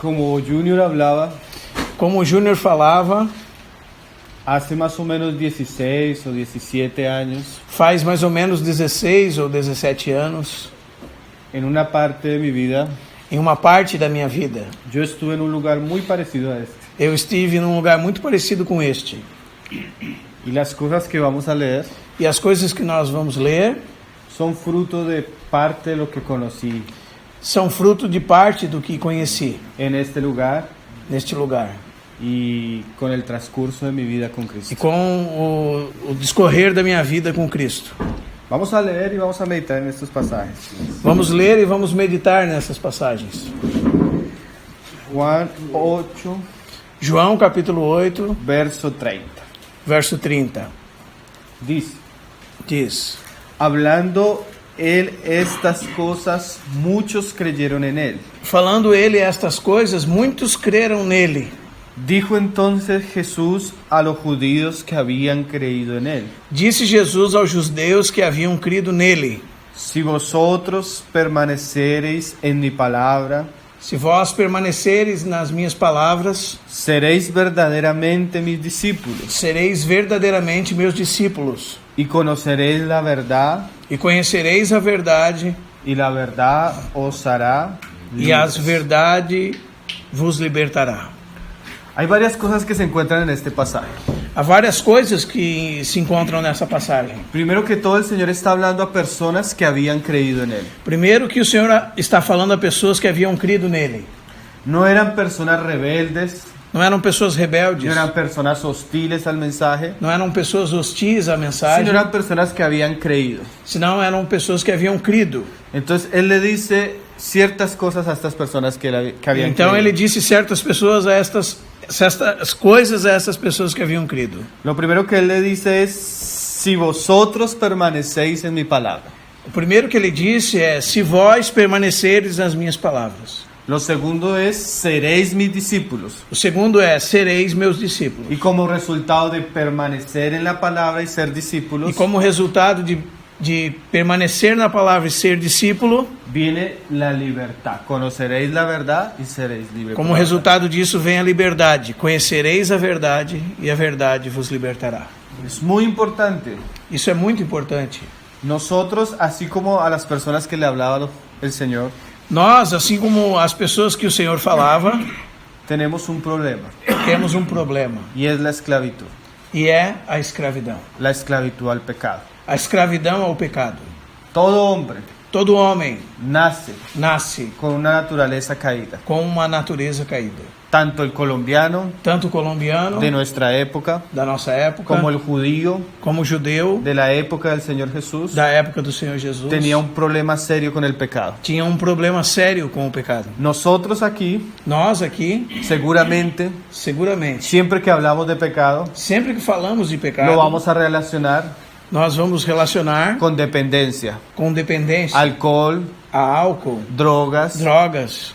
Como Junior hablaba, Como o Júnior falava, hace más o menos 16 o 17 años, faz mais ou menos 16 ou 17 anos, en una parte de mi vida, em uma parte da minha vida, yo estuve en un lugar muy parecido a este. eu estive num lugar muito parecido com este. Y las cosas que vamos a leer E as coisas que nós vamos ler son fruto de parte de lo que conocí são fruto de parte do que conheci en este lugar neste lugar. y con el transcurso de mi vida con E Cristo. com o discorrer da minha vida com Cristo. Vamos a leer y vamos a meditar en estos pasajes. Vamos ler e vamos meditar nessas passagens. Juan 8, João capítulo 8, verso 30. verso 30. Diz: Hablando él estas cosas, muchos creyeron en él. falando ele estas coisas, muitos creram nele. Dijo entonces Jesús a los judíos que habían creído en él: Disse Jesus aos judeus que haviam crido nele: Si vosotros permanecereis en mi palabra, Se vós permanecereis nas minhas palavras, seréis verdaderamente mis discípulos, sereis verdadeiramente meus discípulos, y conoceréis la verdad, e conhecereis a verdade, y la verdad os hará e a libres. verdade vos libertará. Hay varias cosas que se encuentran en este pasaje. Há várias coisas que se encontram nessa passagem. Primero que todo, el Señor está hablando a personas que habían creído en él. Primeiro, que o Senhor está falando a pessoas que haviam crido nele. No eran personas rebeldes, Não eram pessoas rebeldes, no eran personas hostiles al mensaje, não eram pessoas hostis à sino mensagem, eran personas que habían creído. senão eram pessoas que haviam crido. Entonces Él le dice ciertas cosas a estas personas que habían Então creído. ele disse certas pessoas a estas coisas a essas pessoas que haviam crido. Lo primero que Él le dice es: si vosotros permanecéis en mi palabra. O primeiro que ele disse é: se vós permaneceres nas minhas palavras. Lo segundo es: seréis mis discípulos. O segundo é: sereis meus discípulos. Y como resultado de permanecer en la palabra y ser discípulos, E como resultado de permanecer na palavra e ser discípulo, viene la libertad. Conoceréis la verdad y seréis libres. como resultado disso vem a liberdade. Conhecereis a verdade e a verdade vos libertará. Es muy importante. Isso é muito importante. Nosotros, así como a las personas que le hablaba el Señor, Nós, assim como as pessoas que o Senhor falava, tenemos un problema, temos um problema, y es la esclavitud. e é a escravidão. La esclavitud al pecado. A escravidão ao pecado. Todo hombre Todo homem nasce com con una naturaleza caída. uma natureza caída. Tanto el colombiano Tanto o colombiano, de nuestra época, da nossa época, como el judío como o judeu, de la época del Señor Jesús, da época do Senhor Jesus, tenía un problema serio con el pecado. tinha um problema sério com o pecado. Nosotros aquí, Nós aqui, seguramente, seguramente, siempre que hablamos de pecado, sempre que falamos de pecado, lo vamos a relacionar nós vamos relacionar con dependencia, com dependência, alcohol, a álcool, drogas, drogas,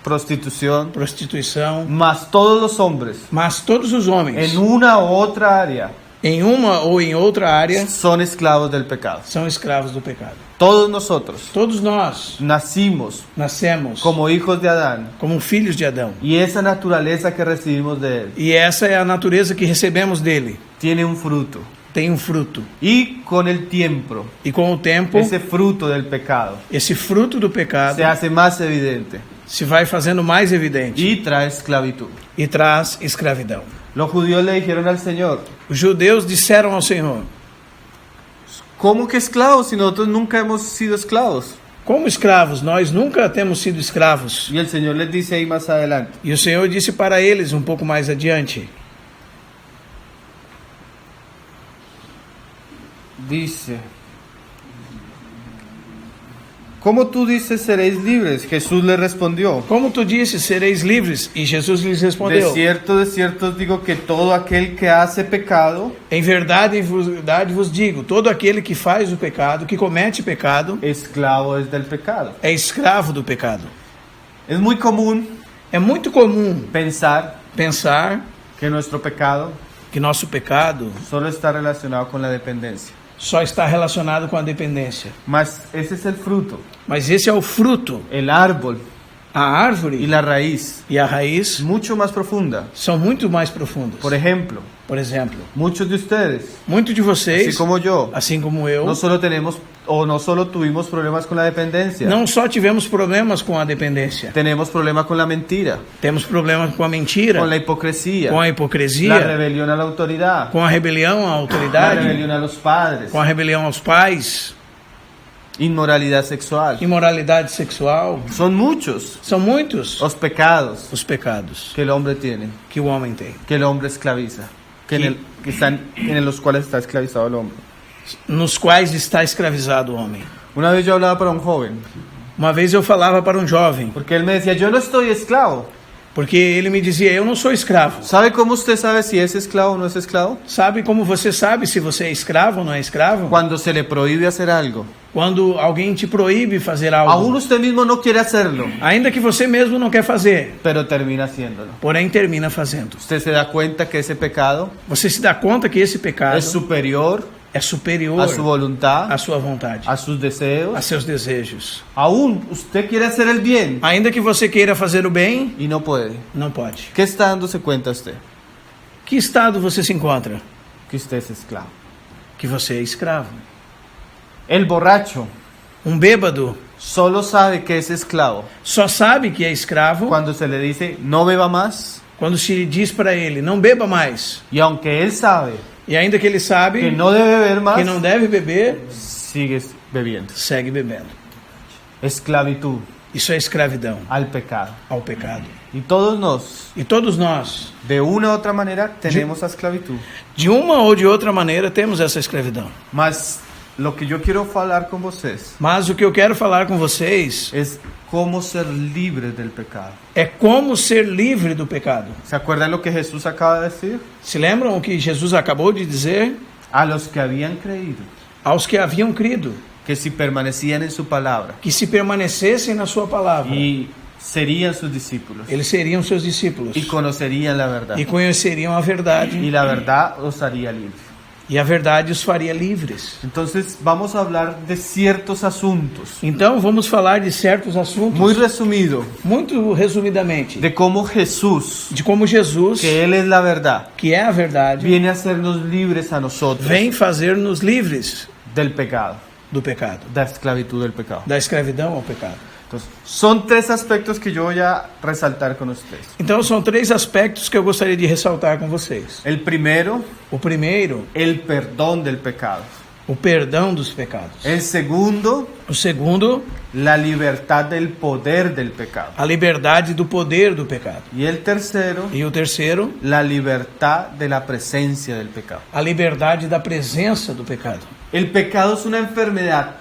prostitución, prostituição, mas todos los hombres mas todos os homens, en una u otra área em uma ou em outra área, son esclavos del pecado. são escravos do pecado. Todos nosotros Todos nós nacimos nascemos como hijos de Adán, como filhos de Adão. y esa naturaleza que recibimos de él E essa é a natureza que recebemos dele. tiene un fruto. Tem um fruto. Y con el tiempo, E com o tempo, ese fruto del pecado esse fruto do pecado se hace más evidente se vai fazendo mais evidente y trae esclavitud. e traz escravidão. Los judíos le dijeron al Señor: Os judeus disseram ao Senhor: ¿cómo que esclavos si nosotros nunca hemos sido esclavos? como escravos, nós nunca temos sido escravos. Y el Señor les dice ahí más adelante: E o Senhor disse para eles um pouco mais adiante: dice, ¿cómo tú dices seréis libres? Jesús le respondió: como tu disse, sereis livres. E Jesus lhes de respondeu: cierto os digo que todo aquel que hace pecado em verdade vos digo, todo aquele que faz o pecado, que comete pecado, esclavo es del pecado. é escravo do pecado. Es muy común É muito comum pensar pensar que nuestro pecado que nosso pecado solo está relacionado con la dependencia. só está relacionado com a dependência. Mas ese es el fruto, Mas esse é o fruto, el árbol A árvore y la raíz e a raiz mucho más profunda. são muito mais profundas. Por ejemplo, Por exemplo, muchos de ustedes, muitos de así vocês, como yo, assim como eu, no solo tuvimos problemas con la dependencia, não só tivemos problemas com a dependência, tenemos problemas con la mentira, temos problemas com a mentira, con la hipocresía, com a la hipocrisia, rebelión a la autoridad, com a rebelião à la autoridade, rebelión a los padres, com a rebelião aos pais, inmoralidad sexual. imoralidade sexual. Son muchos São muitos los pecados os pecados que el hombre tiene, que o homem tem, que el hombre esclaviza, que están en los cuales está esclavizado el hombre. nos quais está escravizado o homem. Una vez yo hablaba para un joven, Uma vez eu falava para um jovem, porque él me decía, yo no estoy esclavo. porque ele me dizia, eu não sou escravo. ¿Sabe cómo usted sabe si es esclavo o no es esclavo? Sabe como você sabe se você é escravo ou não é escravo? Cuando se le prohíbe hacer algo. Quando alguém te proíbe fazer Aún algo, usted mismo no quiere hacerlo, ainda que você mesmo não quer fazer, pero termina haciéndolo. porém termina fazendo. Usted se da cuenta que ese pecado Você se dá conta que esse pecado es superior é superior a su voluntad, à sua vontade, a sus a deseos. seus desejos. Aún usted quiere hacer el bien Ainda que você queira fazer o bem, y no puede. não pode. ¿Qué está dándose cuenta usted? Que estado você se encontra? Que usted es esclavo. Que você é escravo. El borracho Um bêbado solo sabe que es esclavo só sabe que é escravo cuando se le dice no beba más, quando se diz para ele, não beba mais. y aunque él sabe E ainda que ele sabe que no debe beber más, que não deve beber, sigues bebiendo. segue bebendo. Esclavitud Isso é escravidão al pecado. ao pecado. Y todos nos, E todos nós, de una u otra manera, tenemos la esclavitud. de uma ou de outra maneira, temos essa escravidão. Mas lo que yo quiero hablar con vocês Mas o que eu quero falar com vocês es cómo ser libres del pecado. é como ser livre do pecado. ¿Se acuerdan lo que Jesús acaba de decir? Se lembram o que Jesus acabou de dizer? A los que habían creído, Aos que haviam crido, que si permanecían en su palabra que se permanecessem na sua palavra, y serían sus discípulos eles seriam seus discípulos y conocerían la verdad, e conheceriam a verdade, y la verdad os haría libres. e a verdade os faria livres. Entonces vamos a hablar de ciertos asuntos, Então vamos falar de certos assuntos, muy resumido, muito resumidamente, de cómo Jesús, de como Jesus, que Él es la verdad, que é a verdade, viene a hacernos libres a nosotros vem fazer-nos livres del pecado, do pecado, de la esclavitud del pecado. da escravidão ao pecado. Entonces, son tres aspectos que yo voy a resaltar con ustedes. Então são três aspectos que eu gostaria de ressaltar com vocês. El primero, O primeiro, el perdón del pecado. o perdão dos pecados. El segundo, O segundo, la libertad del poder del pecado. a liberdade do poder do pecado. Y el tercero, E o terceiro, la libertad de la presencia del pecado. a liberdade da presença do pecado. El pecado es una enfermedad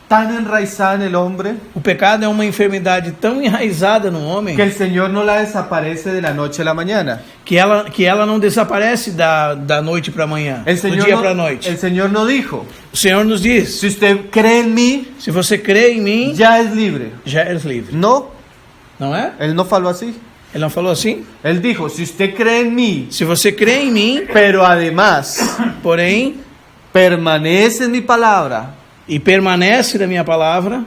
tan enraizada en el hombre O pecado é uma enfermidade tão enraizada no homem que el Señor no la desaparece de la noche a la mañana. que ela não desaparece da noite para amanhã, El do Señor, dia no, para a noite. el Señor no dijo, O Senhor nos diz, si usted cree en mí, se você crê em mim, ya es libre. já és livre. No, Não é? Él no faló así. Ele não falou assim? Él dijo, si usted cree en mí, Se você crê em mim, pero además porém, permanece en mi palabra, e permanece da minha palavra,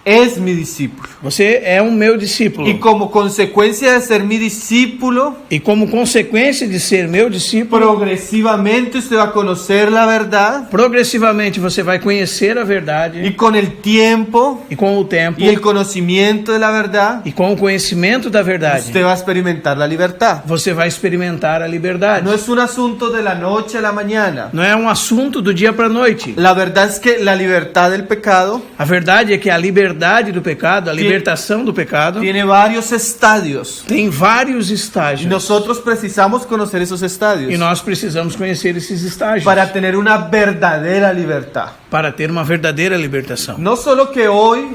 es mi discípulo. você é um meu discípulo. Y como consecuencia de ser mi discípulo, E como consequência de ser meu discípulo, progresivamente usted va a conocer la verdad progressivamente você vai conhecer a verdade y con el tiempo e com o tempo y el conocimiento de la verdad, e com o conhecimento da verdade, usted va a experimentar la libertad. você vai experimentar a liberdade. No es un asunto de la noche a la mañana. Não é um assunto do dia para a noite. La verdad es que la libertad del pecado A verdade é que a liberdade do pecado, a libertação do pecado, tiene varios estadios. tem vários Y estágios. nosotros precisamos conocer esos estadios E nós precisamos conhecer esses estágios para tener una verdadera libertad. para ter uma verdadeira libertação. No solo que hoy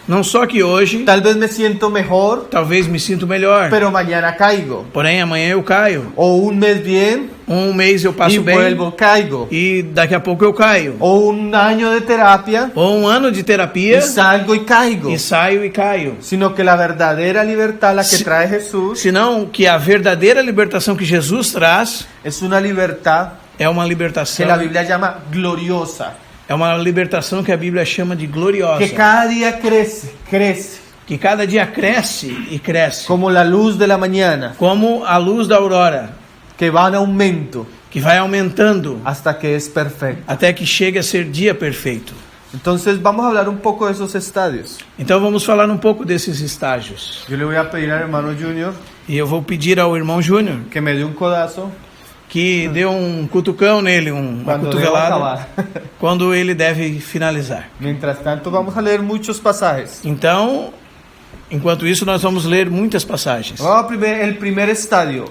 Não só que hoje, tal vez me siento mejor, talvez me sinto melhor, pero mañana caigo. porém amanhã eu caio. O un mes bien Um mês eu y passo bem vuelvo, caigo. e daqui a pouco eu caio. O un año de terapia Ou um ano de terapia y salgo y caigo. e saio e caio. Sino que la verdadera libertad, la que Si- trae Jesús, Senão que a verdadeira libertação que Jesus traz es una libertad é uma que libertação, la Biblia llama gloriosa. é uma libertação que a Bíblia chama de gloriosa. Que cada día crece, crece, que cada dia cresce e cresce, como la luz de la mañana, como a luz da aurora, que va en aumento que vai aumentando hasta que es perfecto. até que chegue a ser dia perfeito. Entonces vamos a hablar un poco de esos estadios. Então vamos falar um pouco desses estágios. Yo le voy a pedir al hermano Junior E eu vou pedir ao irmão Júnior que me dé un codazo que dê um cutucão nele, uma cuando debo cotovelada, acabar. quando ele deve finalizar. Mientras tanto vamos a leer muchos pasajes. Então, enquanto isso, nós vamos ler muitas passagens. Vamos a el primer estadio,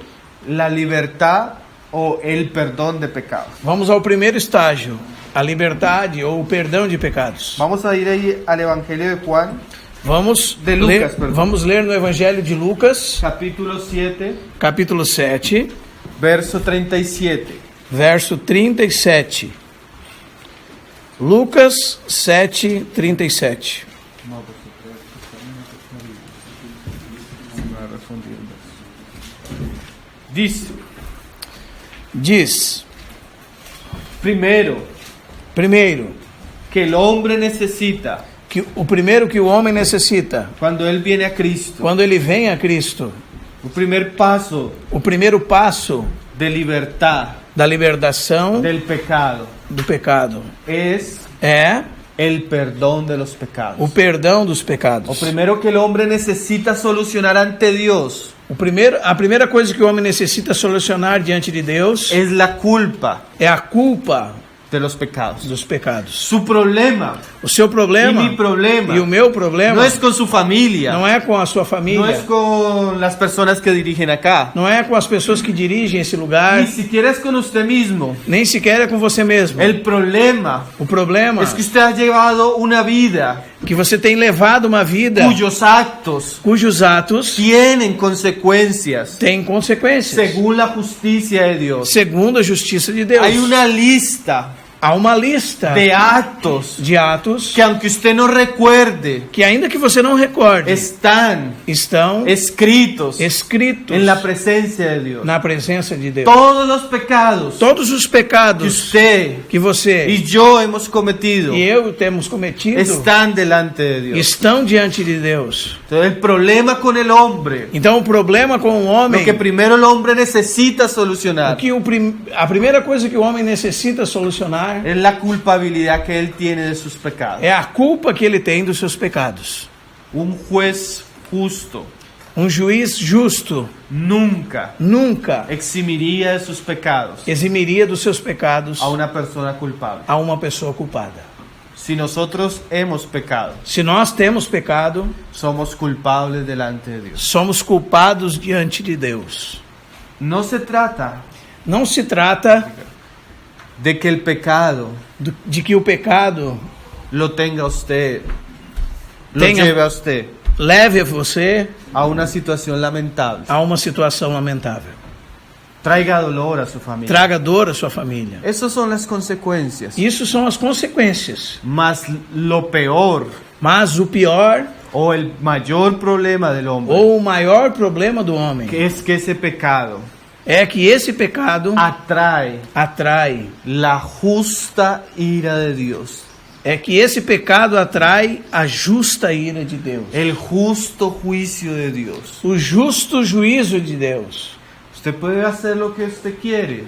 la libertad o el perdón de pecados. Vamos ao primeiro estágio, a liberdade ou o perdão de pecados. Vamos a ir ahí al Evangelio de Juan, Vamos De Lucas, perdão. vamos ler no Evangelho de Lucas, capítulo 7, capítulo 7, verso 37. verso 37. Lucas 7, 37. Diz, Primero, primeiro, que el hombre necesita, que o primeiro que o homem necessita, cuando él viene a Cristo, quando ele vem a Cristo, el primer paso o primeiro passo de libertad da libertação del pecado do pecado es é el perdón de los o pecados. perdão dos Lo pecados. primero que el hombre necesita solucionar ante Dios A primeira coisa que o homem necessita solucionar diante de Deus es la culpa é a culpa de los pecados. dos pecados. Su problema O seu problema y mi problema e o meu problema no es con su familia, não é com a sua no família, es con las personas que dirigen acá, não é com as pessoas que dirigem esse lugar, ni siquiera es con usted mismo. nem sequer é com você mesmo. El problema O problema es que usted ha llevado una vida é que você tem levado uma vida cuyos actos cujos atos tienen consecuencias têm consequências, según la justicia de Dios. segundo a justiça de Deus. Hay una lista Há uma lista de actos de atos que, aunque usted no recuerde, que, ainda que você não recorde, están estão escritos escritos en la presencia de Dios. na presença de Deus. Todos los pecados Todos os que pecados usted que você y yo hemos cometido e eu temos cometido están delante de Dios. estão diante de Deus. Entonces, el problema con el hombre, Então o problema com o homem, lo que primero el hombre necesita solucionar, a primeira coisa que o homem necessita solucionar es la culpabilidad que él tiene de sus pecados. é a culpa que ele tem dos seus pecados. Un juez justo Um juiz justo nunca nunca eximiría de sus pecados eximiria dos seus pecados a una persona culpable. a uma pessoa culpada. Si nosotros hemos pecado, Se nós temos pecado, somos culpables delante de Dios. somos culpados diante de Deus. No se trata Não se trata de que el pecado de que o pecado lo tenga usted, lo Tenga- lleve a usted leve a você a una situación lamentable, a uma situação lamentável. traiga dolor a su familia. Traga dor à sua família. Esas son las consecuencias. Isso são as consequências. Mas lo peor Mas o pior o el mayor problema del hombre ou o maior problema do homem es que ese pecado é que esse pecado atrae atrai. la justa ira de Dios, É que esse pecado atrai a justa ira de Deus. el justo juicio de Dios. O justo juízo de Deus. Usted puede hacer lo que usted quiere,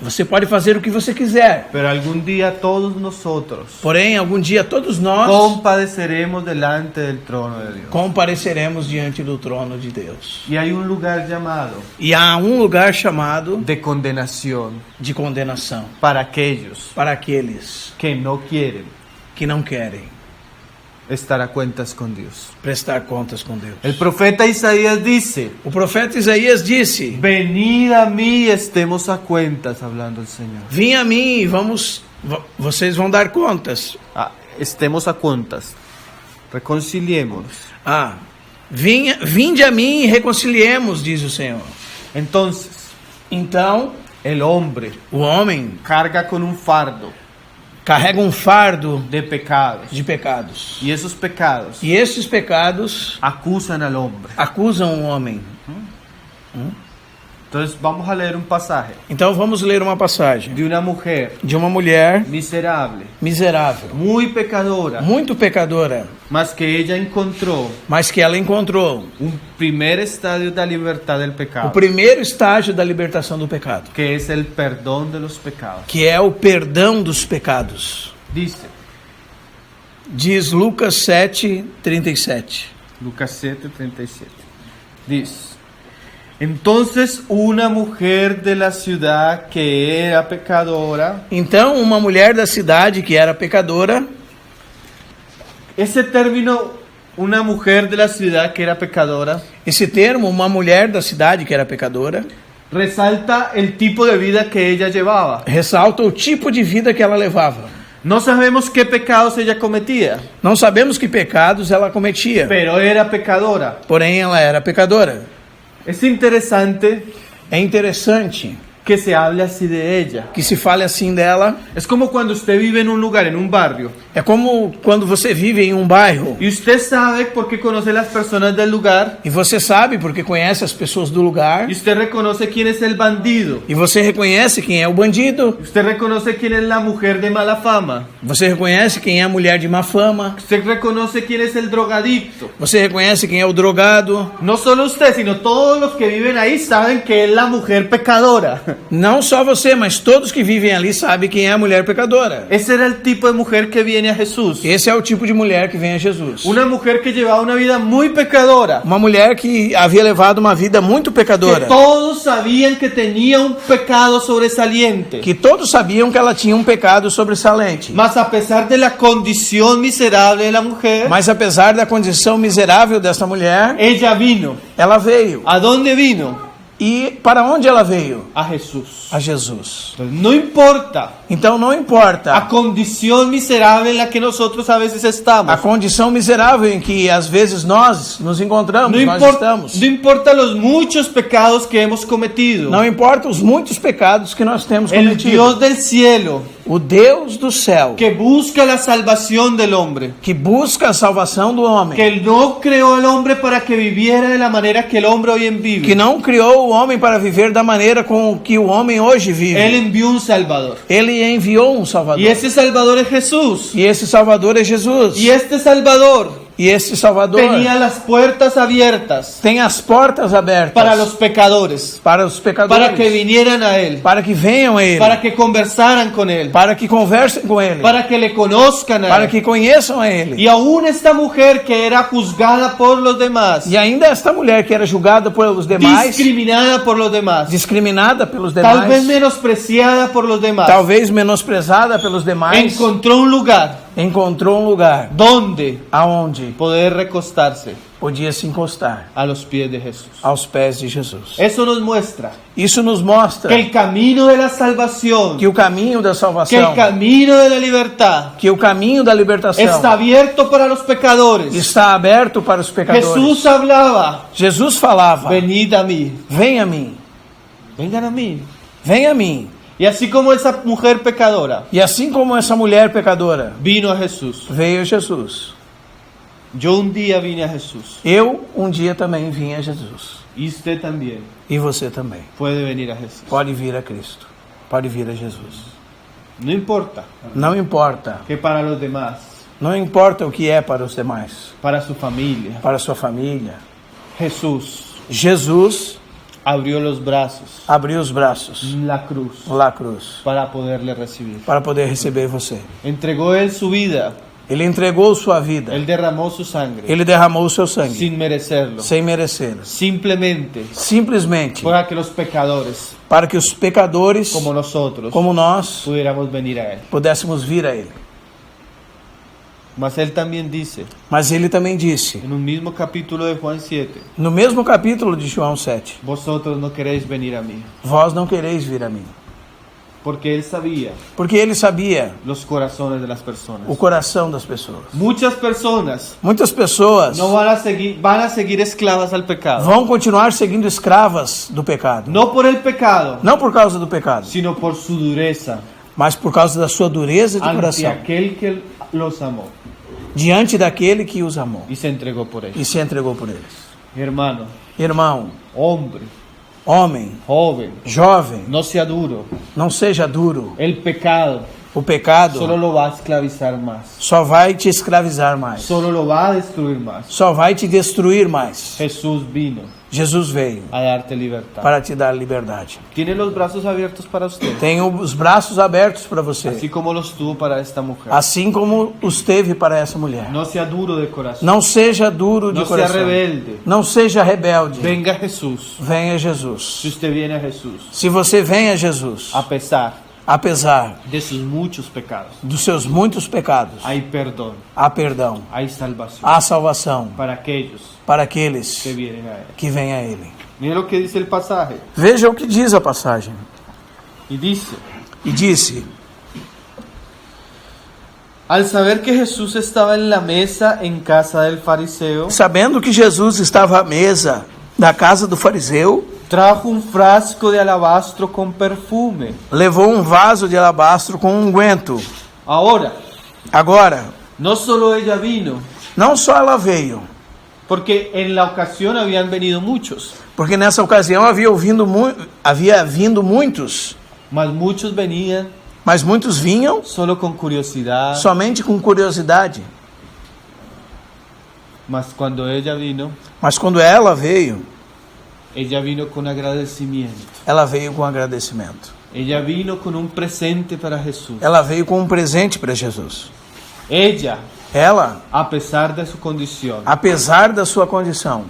Você pode fazer o que você quiser. pero algún día todos nosotros Porém, algum dia todos nós compadeceremos delante del trono de Dios. compareceremos diante do trono de Deus. Y hay un lugar llamado E há um lugar chamado de condenación de condenação para aquellos para aqueles que no quieren que não querem estar a cuentas con Dios. prestar contas com Deus. El profeta Isaías dice: O profeta Isaías disse: venid a mí y estemos a cuentas, hablando el Señor. "Vim a mim e vocês vão dar contas." Estemos a cuentas, reconciliémonos. Vinde a mim e reconciliemos, diz o Senhor. Entonces, Então, el hombre o homem carga con un fardo carrega um fardo de pecados, de pecados. y esos pecados E esses pecados acusan al hombre. acusam o homem. Entonces vamos a leer un pasaje Então vamos ler uma passagem de una mujer de uma mulher miserable, miserável, muy pecadora, muito pecadora, mas que ella encontró mas que ela encontrou un primer estadio de la libertad del o pecado, primeiro estágio da libertação do pecado, que es el perdón de los pecados. que é o perdão dos pecados. Dice Diz Lucas 7:37. Lucas 7:37. Dice: entonces una mujer de la ciudad que era pecadora. Então, uma mulher da cidade que era pecadora, Ese término, una mujer de la ciudad que era pecadora, esse termo, uma mulher da cidade que era pecadora, resalta el tipo de vida que ella llevaba. ressalta o tipo de vida que ela levava. No sabemos qué pecados ella cometía, Não sabemos que pecados ela cometia, pero era pecadora. porém ela era pecadora. Es interesante É interessante que se hable así de ella. que se fale assim dela. Es como cuando usted vive en un lugar, en un barrio, É como quando você vive em um bairro y usted sabe porque conoce las personas del lugar, e você sabe porque conhece as pessoas do lugar y usted reconoce quién es el bandido, e você reconhece quem é o bandido, usted reconoce quién es la mujer de mala fama, você reconhece quem é a mulher de má fama, usted reconoce quién es el drogadicto. você reconhece quem é o drogado. No solo usted, sino todos los que viven ahí saben que es la mujer pecadora. Não só você, mas todos que vivem ali sabem quem é a mulher pecadora. Ese era el tipo de mujer que viene a Jesús. Esse é o tipo de mulher que vem a Jesus. Una mujer que llevaba una vida muy pecadora. Uma mulher que havia levado uma vida muito Que pecadora. todos sabían que tenía un pecado sobresaliente. Que todos sabiam que ela tinha um pecado sobressalente. Mas a pesar de la condición miserable de la mujer, Mas apesar da condição miserável dessa mulher, ella vino. ela veio. ¿A dónde vino? E para onde ela veio? A Jesús. A Jesus. Entonces, no importa Então não a importa condición miserable en la que nosotros a veces a estamos. condição miserável em que às vezes nós nos encontramos, nós estamos. No importa los muchos pecados que hemos cometido. Não importa os muitos pecados que nós temos El cometido. Dios del cielo, O Deus do céu, que busca la salvación del hombre, que busca a salvação do homem, que no creó al hombre para que viviera de la manera que el hombre hoy en vive. que não criou o homem para viver da maneira com que o homem hoje vive. Él envió un Salvador. Ele enviou um Salvador. Y ese Salvador es Jesús. E esse Salvador é Jesus. Y este Salvador E esse Salvador tenía las puertas abiertas tem as portas abertas para los pecadores, para os pecadores, para que vinieran a Él, para que venham a Ele, para que conversaran con Él, para que conversem com Ele, para que le conozcan a para Él. que conheçam a Ele. Y aún esta mujer que era juzgada por los demás, E ainda esta mulher que era julgada pelos demais, discriminada por los demás, discriminada pelos tal vez demais, menospreciada por los demás, talvez menosprezada pelos demais, encontró un lugar encontrou um lugar donde aonde poder recostarse podia se encostar a los pies de Jesús. aos pés de Jesus. Eso nos muestra Isso nos mostra que el camino de la salvación, que o caminho da que salvação, el camino de la libertad que o caminho da libertação está abierto para los pecadores. está aberto para os pecadores. Jesús hablaba, Jesus falava: venid a mí, Vem a mim, vengan a mí. vem a mim. Y así como esa mujer pecadora E assim como essa mulher pecadora vino a Jesús, veio a Jesus, yo un día vine a Jesús eu um dia também vim a Jesus. y usted también E você também puede venir a Jesús. pode vir a Cristo, pode vir a Jesus. No importa Não importa, que para los demás, não importa o que é para os demais, para su familia, para a sua família. Jesús Jesus abrió los brazos abriu os braços en la cruz lá à cruz para poderle recibir. para poder receber você. Entregó él su vida, Ele entregou sua vida, él derramó su sangre ele derramou o seu sangue sin merecerlo, sem merecer, simplemente simplesmente para que los pecadores para que os pecadores, como nosotros como nós, pudiéramos venir a él. pudéssemos vir a Ele. Mas él también dice, Mas ele também disse, en un mismo capítulo de Juan 7, no mesmo capítulo de João 7, vosotros no queréis venir a mí, vós não quereis vir a mim. porque él sabía Porque ele sabia los corazones de las personas. o coração das pessoas. Muchas personas Muitas pessoas no van a seguir esclavas al pecado, vão continuar seguindo escravas do pecado. no por el pecado, Não por causa do pecado, sino por su dureza mas por causa da sua dureza de ante coração, aquel que los amó diante daquele que os amou y se entregó por e ellos. se entregou por eles. Hermano, Irmão, hombre, Homem, joven, jovem, no sea duro. não seja duro. El pecado O pecado solo lo va a esclavizar más. só vai te escravizar mais. Solo lo va a destruir más. Só vai te destruir mais. Jesús vino Jesus veio a darte libertad. para te dar liberdade. Tiene los brazos abiertos para usted, Tem os braços abertos para você, así como los tuvo para esta mujer. assim como os teve para essa mulher. No sea duro de corazón. Não seja duro de No sea coração. rebelde. Não seja rebelde. Venga Jesús. Venha Si Jesus. usted viene a Jesús, Se você vem a Jesus, a pesar apesar de sus muchos pecados, dos seus muitos pecados, hay perdón, há perdão, hay salvación há salvação para aquellos para aqueles que vienen a Él. que vêm a Ele. Mira lo que dice el pasaje. Veja o que diz a passagem. Y dice: E disse: al saber que Jesús estaba en la mesa en casa del fariseo, sabendo que Jesus estava à mesa da casa do fariseu, trajo un frasco de alabastro con perfume. levou um vaso de alabastro com unguento. Ahora, Agora, no solo ella vino, não só ela veio, porque en la ocasión habían venido muchos, porque nessa ocasião havia vindo muitos, mas muchos venían mas muitos vinham solo con curiosidad. somente com curiosidade. Mas cuando ella vino, Mas quando ela veio con agradecimiento. com agradecimento. Ella vino con un presente para Jesús. Ela veio com um presente para Jesus. Ella, Ela, a pesar de su condición, apesar da sua condição,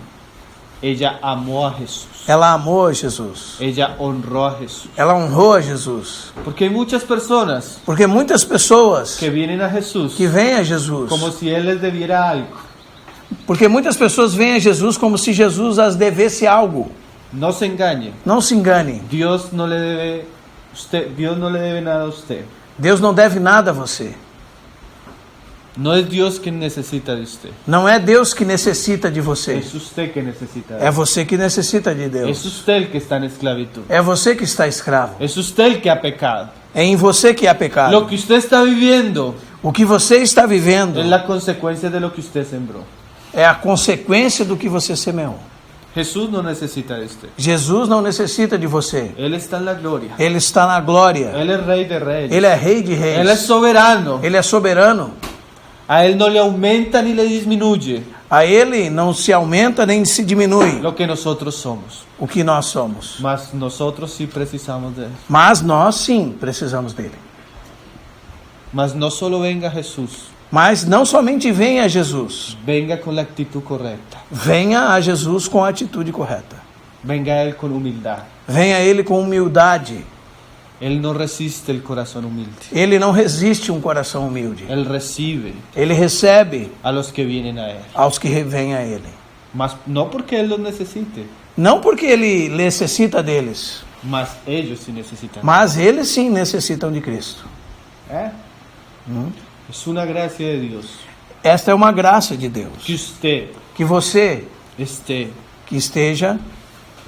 ella amó a Jesús. ela amou a Jesus. Ella honró a Jesús. Ela honrou a Jesus. Porque hay muchas personas Porque muitas pessoas que vienen a Jesús que vêm a Jesus, como si Él les debiera algo. porque muitas pessoas vêm a Jesus como se Jesus as devesse algo. No se engañe. Não se engane. Dios no le debe nada a usted. Deus não deve nada a você. No es Dios quien necesita de usted. Não é Deus que necessita de você. Es usted que necesita de É Él. você que necessita de Es Deus. usted el que está en esclavitud. É você que está escravo. Es usted el que ha pecado. É em você que há pecado. Lo que usted está viviendo O que você está vivendo es la consecuencia de lo que usted sembró. é a consequência do que você semeou. Jesús no necesita de usted. Jesus não necessita de você. Él está en la gloria. Ele está na glória. Él es rey de reyes. Ele é rei de Él es reis. soberano. Ele é soberano. A Él no le aumenta ni le disminuye A ele não se aumenta nem se diminui lo que nosotros somos. o que nós somos. Mas nosotros sí precisamos de Él. Mas nós sim precisamos dele. Mas no solo venga Jesús, Mas não somente venha a Jesus. venga con la actitud correcta. Venha a Jesus com a atitude correta. Venga a Él con humildad. Venha a ele com humildade. Él no resiste el corazón humilde. Ele não resiste um coração humilde. Él recibe Ele recebe a los que vienen a Él. aos que vêm a ele. Mas no porque Él los necesite, Não porque ele necessita deles, mas ellos sí necesitan. mas eles sim necessitam de Cristo. Es una gracia de Dios Esta é uma graça de Deus. que usted Que você esté que esteja,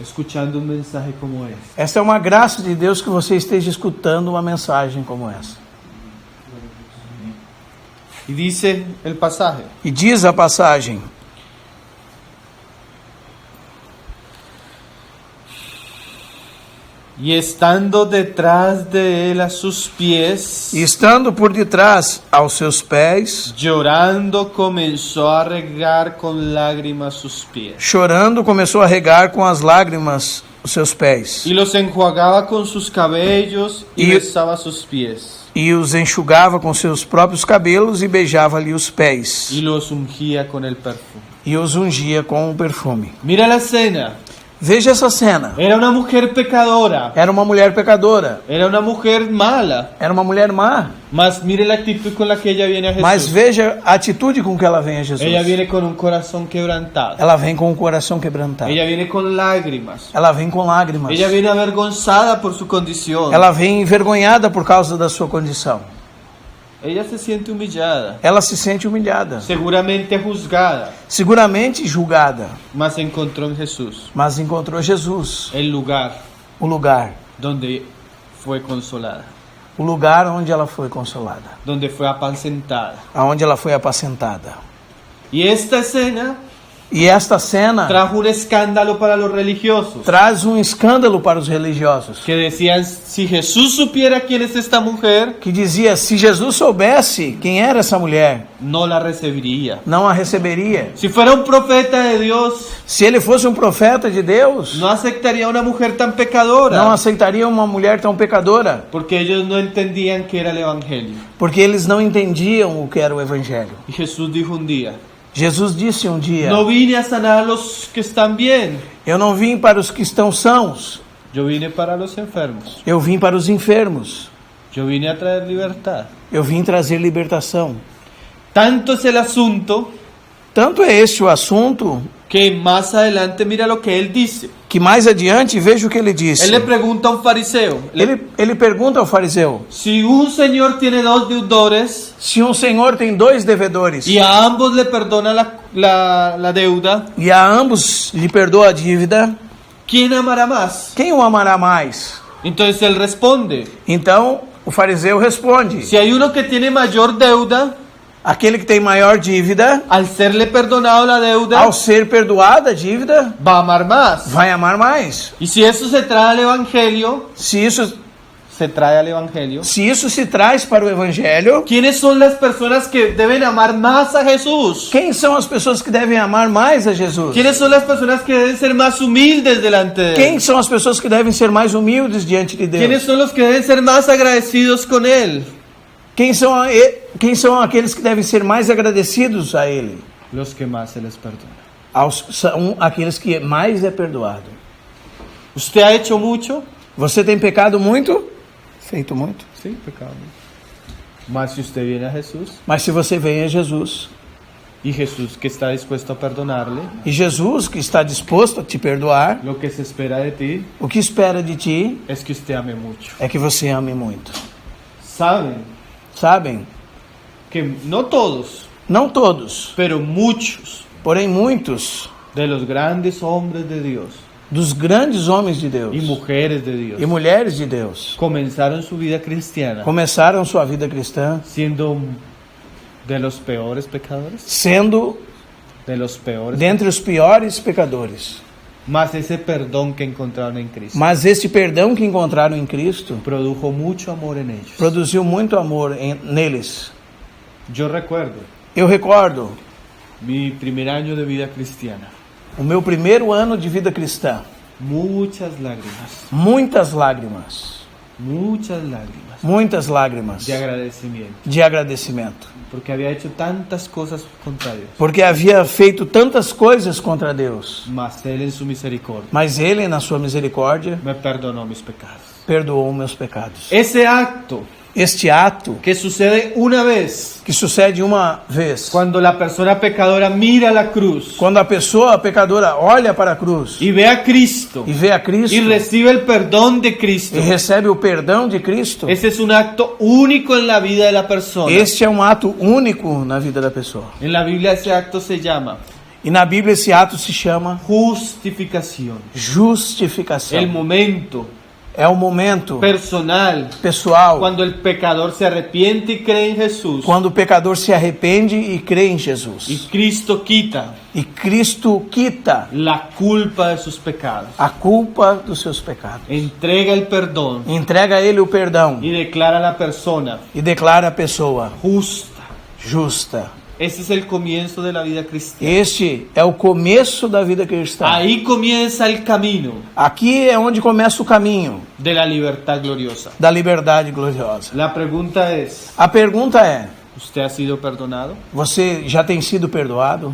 escuchando un mensaje como este. esta é uma graça de Deus que você esteja escutando uma mensagem como essa. Y dice el pasaje: E diz a passagem: y estando detrás de Él a sus pies, e estando por detrás aos seus pés, llorando comenzó a regar con lágrimas sus pies. chorando, começou a regar com as lágrimas os seus pés, Y los enjuagaba con sus cabellos y Y- besaba sus pies. e os enxugava com seus próprios cabelos e beijava-lhe os pés, Y los ungía con el perfume. e os ungia com o perfume. Mira la escena. Veja essa cena. Era una mujer pecadora. Era uma mulher pecadora, Era una mujer mala. era uma mulher má, Mas mire la actitud con la que ella viene a Jesús. mas veja a atitude com que ela vem a Jesus. Ella viene con un corazón quebrantado. Ela vem com o coração quebrantado. Ella viene con lágrimas. Ela vem com lágrimas. Ella viene avergonzada por su condición. Ela vem envergonhada por causa da sua condição. Ella se siente humillada. Ela se sente humilhada, Seguramente juzgada. seguramente julgada, Mas encontró en Jesús mas encontrou Jesus, el lugar o lugar fue consolada. o lugar onde ela foi consolada, Donde fue apacentada. aonde ela foi apacentada. Y esta escena E esta cena trajo un escándalo para los religiosos, traz um escândalo para os religiosos, que decían, si Jesús supiera quién es esta mujer, que dizia, se Jesus soubesse quem era essa mulher, no la recibiría. não a receberia. Si fuera un profeta de Dios, Se ele fosse um profeta de Deus, no aceptaría una mujer tan pecadora, não aceitaria uma mulher tão pecadora, porque ellos no entendían qué era el evangelio. porque eles não entendiam o que era o evangelho. Y Jesús dijo un día, Jesus disse um dia, no vine a sanar a los que están bien, eu não vim para os que estão sãos, yo vine para los enfermos, eu vim para os enfermos, yo vine a traer libertad. eu vim trazer libertação. Tanto es el asunto Tanto é este o assunto, que más adelante mira lo que él dice. que mais adiante veja o que ele disse. Él le pregunta a un fariseo, Ele pergunta ao fariseu, si un señor tiene dos deudores se um senhor tem dois devedores y a ambos le perdona la deuda, e a ambos lhe perdoa a dívida, ¿quién amará más? quem o amará mais? Entonces él responde, Então o fariseu responde, si hay uno que tiene mayor deuda, aquele que tem maior dívida, al serle perdonado la deuda, ao ser perdoada a dívida, va a amar más. vai amar mais. Y si eso se trae al evangelio, Se isso se traz para o evangelho, ¿quiénes son las personas que deben amar más a Jesús? quem são as pessoas que devem amar mais a Jesus? ¿Quiénes son las personas que deben ser más humildes delante de Quem Él? são as pessoas que devem ser mais humildes diante de ¿Quiénes Deus? son los que deben ser más agradecidos con Él? Quem são aqueles que devem ser mais agradecidos a Ele? Los que más se les perdona. São aqueles que mais é perdoado. ¿Usted ha hecho mucho? Você tem pecado muito? Feito muito. Sí, pecado. Mas si usted viene a Jesús Mas se você vem a Jesus, y Jesús que está dispuesto a perdonarle, e Jesus que está disposto a te perdoar, lo que se espera de ti o que espera de ti es que usted ame mucho. é que você ame muito. Saben Sabem? que no todos, Não todos, pero muchos porém muitos de los grandes hombres de Dios dos grandes homens de Deus y mujeres de Dios e mulheres de Deus comenzaron su vida cristiana começaram sua vida cristã siendo de los peores pecadores, sendo de los peores, dentre os piores pecadores. mas ese perdón que encontraron en Cristo Mas este perdão que encontraram em Cristo produjo mucho amor en ellos. produziu muito amor neles. Yo recuerdo Eu recordo mi primer año de vida cristiana, o meu primeiro ano de vida cristã. muchas lágrimas, Muitas lágrimas de agradecimiento, de agradecimento. porque había hecho tantas cosas contra Dios, Porque havia feito tantas coisas contra Deus. mas Él en su misericordia Mas Ele, na sua misericórdia, me perdonó mis pecados. perdoou meus pecados. Ese acto Este ato que sucede una vez, que sucede uma vez, cuando la persona pecadora mira la cruz quando a pessoa pecadora olha para a cruz y ve a Cristo e vê a Cristo y recibe el perdón de Cristo, e recebe o perdão de Cristo, ese es un acto único en la vida de la persona. este é um ato único na vida da pessoa. En la Biblia ese acto se llama E na Bíblia esse ato se chama justificación. justificação. El momento É o momento personal pessoal cuando el pecador se arrepiente y cree en Jesús quando o pecador se arrepende e crê em Jesus. y Cristo quita E Cristo quita la culpa de sus pecados, a culpa dos seus pecados. entrega el perdón Entrega a Ele o perdão y declara a la persona e declara a pessoa justa. justa. Ese es el comienzo de la vida cristiana. Este é o começo da vida cristã. Ahí comienza el camino Aqui é onde começa o caminho de la libertad gloriosa. da liberdade gloriosa. La pregunta es, A pergunta é: ¿usted ha sido perdonado? você já tem sido perdoado?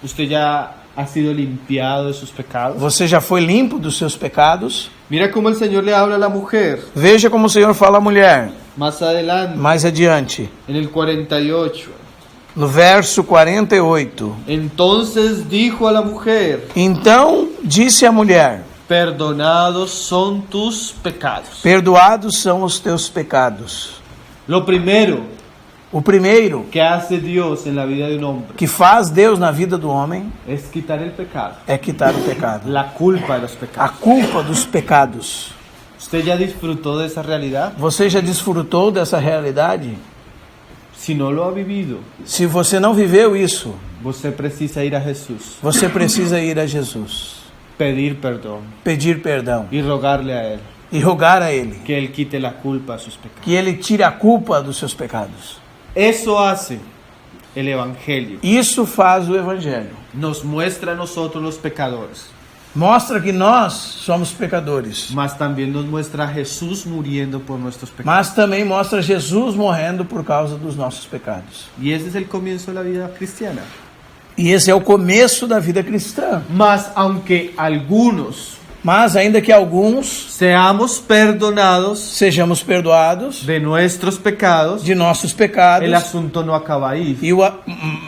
¿Usted ya ha sido limpiado de sus pecados? Você já foi limpo dos seus pecados? Mira cómo el Señor le habla a la mujer Veja como o Senhor fala à mulher. más adelante, Mais adiante, en el 48. no verso 48. Entonces dijo a la mujer, Então disse a mulher: perdonados son tus pecados. perdoados são os teus pecados. Lo primero O primeiro que hace Dios en la vida de un hombre que faz Deus na vida do homem es quitar el pecado, é quitar o pecado. la culpa de los A pecados. culpa dos pecados. ¿Usted ya disfrutó de esa realidad? Você já desfrutou dessa realidade? Si no lo ha vivido, Se você não viveu isso, você precisa ir a Jesús, você precisa ir a Jesus, pedir perdón pedir perdão y rogarle a Él e rogar a Ele que Él quite la culpa a sus pecados. que Ele tire a culpa dos seus pecados. Eso hace el Evangelio. Isso faz o Evangelho. Nos muestra a nosotros los pecadores, Mostra que nós somos pecadores, mas también nos muestra a Jesús muriendo por nuestros pecados. mas também mostra Jesus morrendo por causa dos nossos pecados. Y ese es el comienzo de la vida cristiana. E esse é o começo da vida cristã. Mas aunque algunos Mas ainda que alguns seamos perdonados sejamos perdoados de nuestros pecados, de nossos pecados, el asunto no acaba ahí.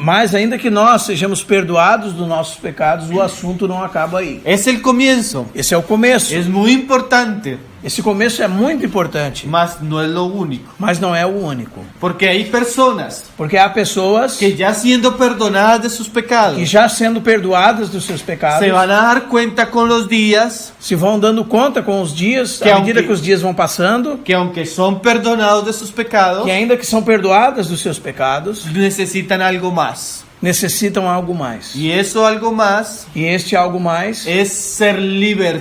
mas ainda que nós sejamos perdoados dos nossos pecados, o assunto não acaba aí. Es el comienzo. Esse é o começo. Es muy importante, Esse começo é muito importante, mas no es lo único. mas não é o único. Porque hay personas Porque há pessoas que ya siendo perdonadas de sus pecados, que já sendo perdoadas dos seus pecados, se van a dar cuenta con los días se vão dando conta com os dias, Que à medida aunque- que os dias vão passando, que aunque son perdonados de sus pecados, que ainda que são perdoadas dos seus pecados, necesitan algo más. necessitam algo mais. Y eso algo más E este algo mais, es ser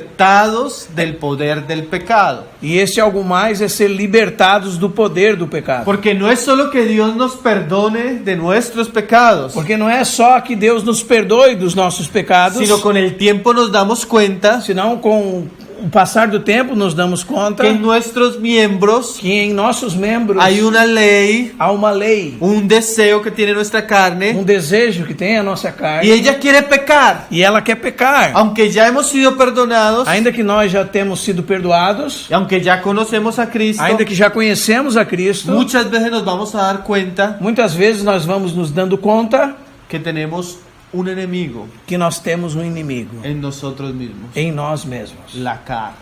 libertados del poder del pecado. e este algo mais é ser libertados do poder do pecado. Porque no es solo que Dios nos perdone de nuestros pecados, Porque não é só que Deus nos perdoe dos nossos pecados, sino con el tiempo nos damos cuenta senão com o passar do tempo nos damos conta que en nuestros miembros que em nossos membros hay una ley, há uma lei, un deseo que tiene nuestra carne, desejo que tem a nossa carne, y ella quiere pecar. e ela quer pecar. Aunque ya hemos sido perdonados, Ainda que nós já temos sido perdoados, y aunque ya conocemos a Cristo, ainda que já conhecemos a Cristo, muchas veces nos vamos a dar cuenta muitas vezes nós vamos nos dando conta que tenemos un enemigo que nós temos um inimigo en nosotros mismos, em nós mesmos, la carne.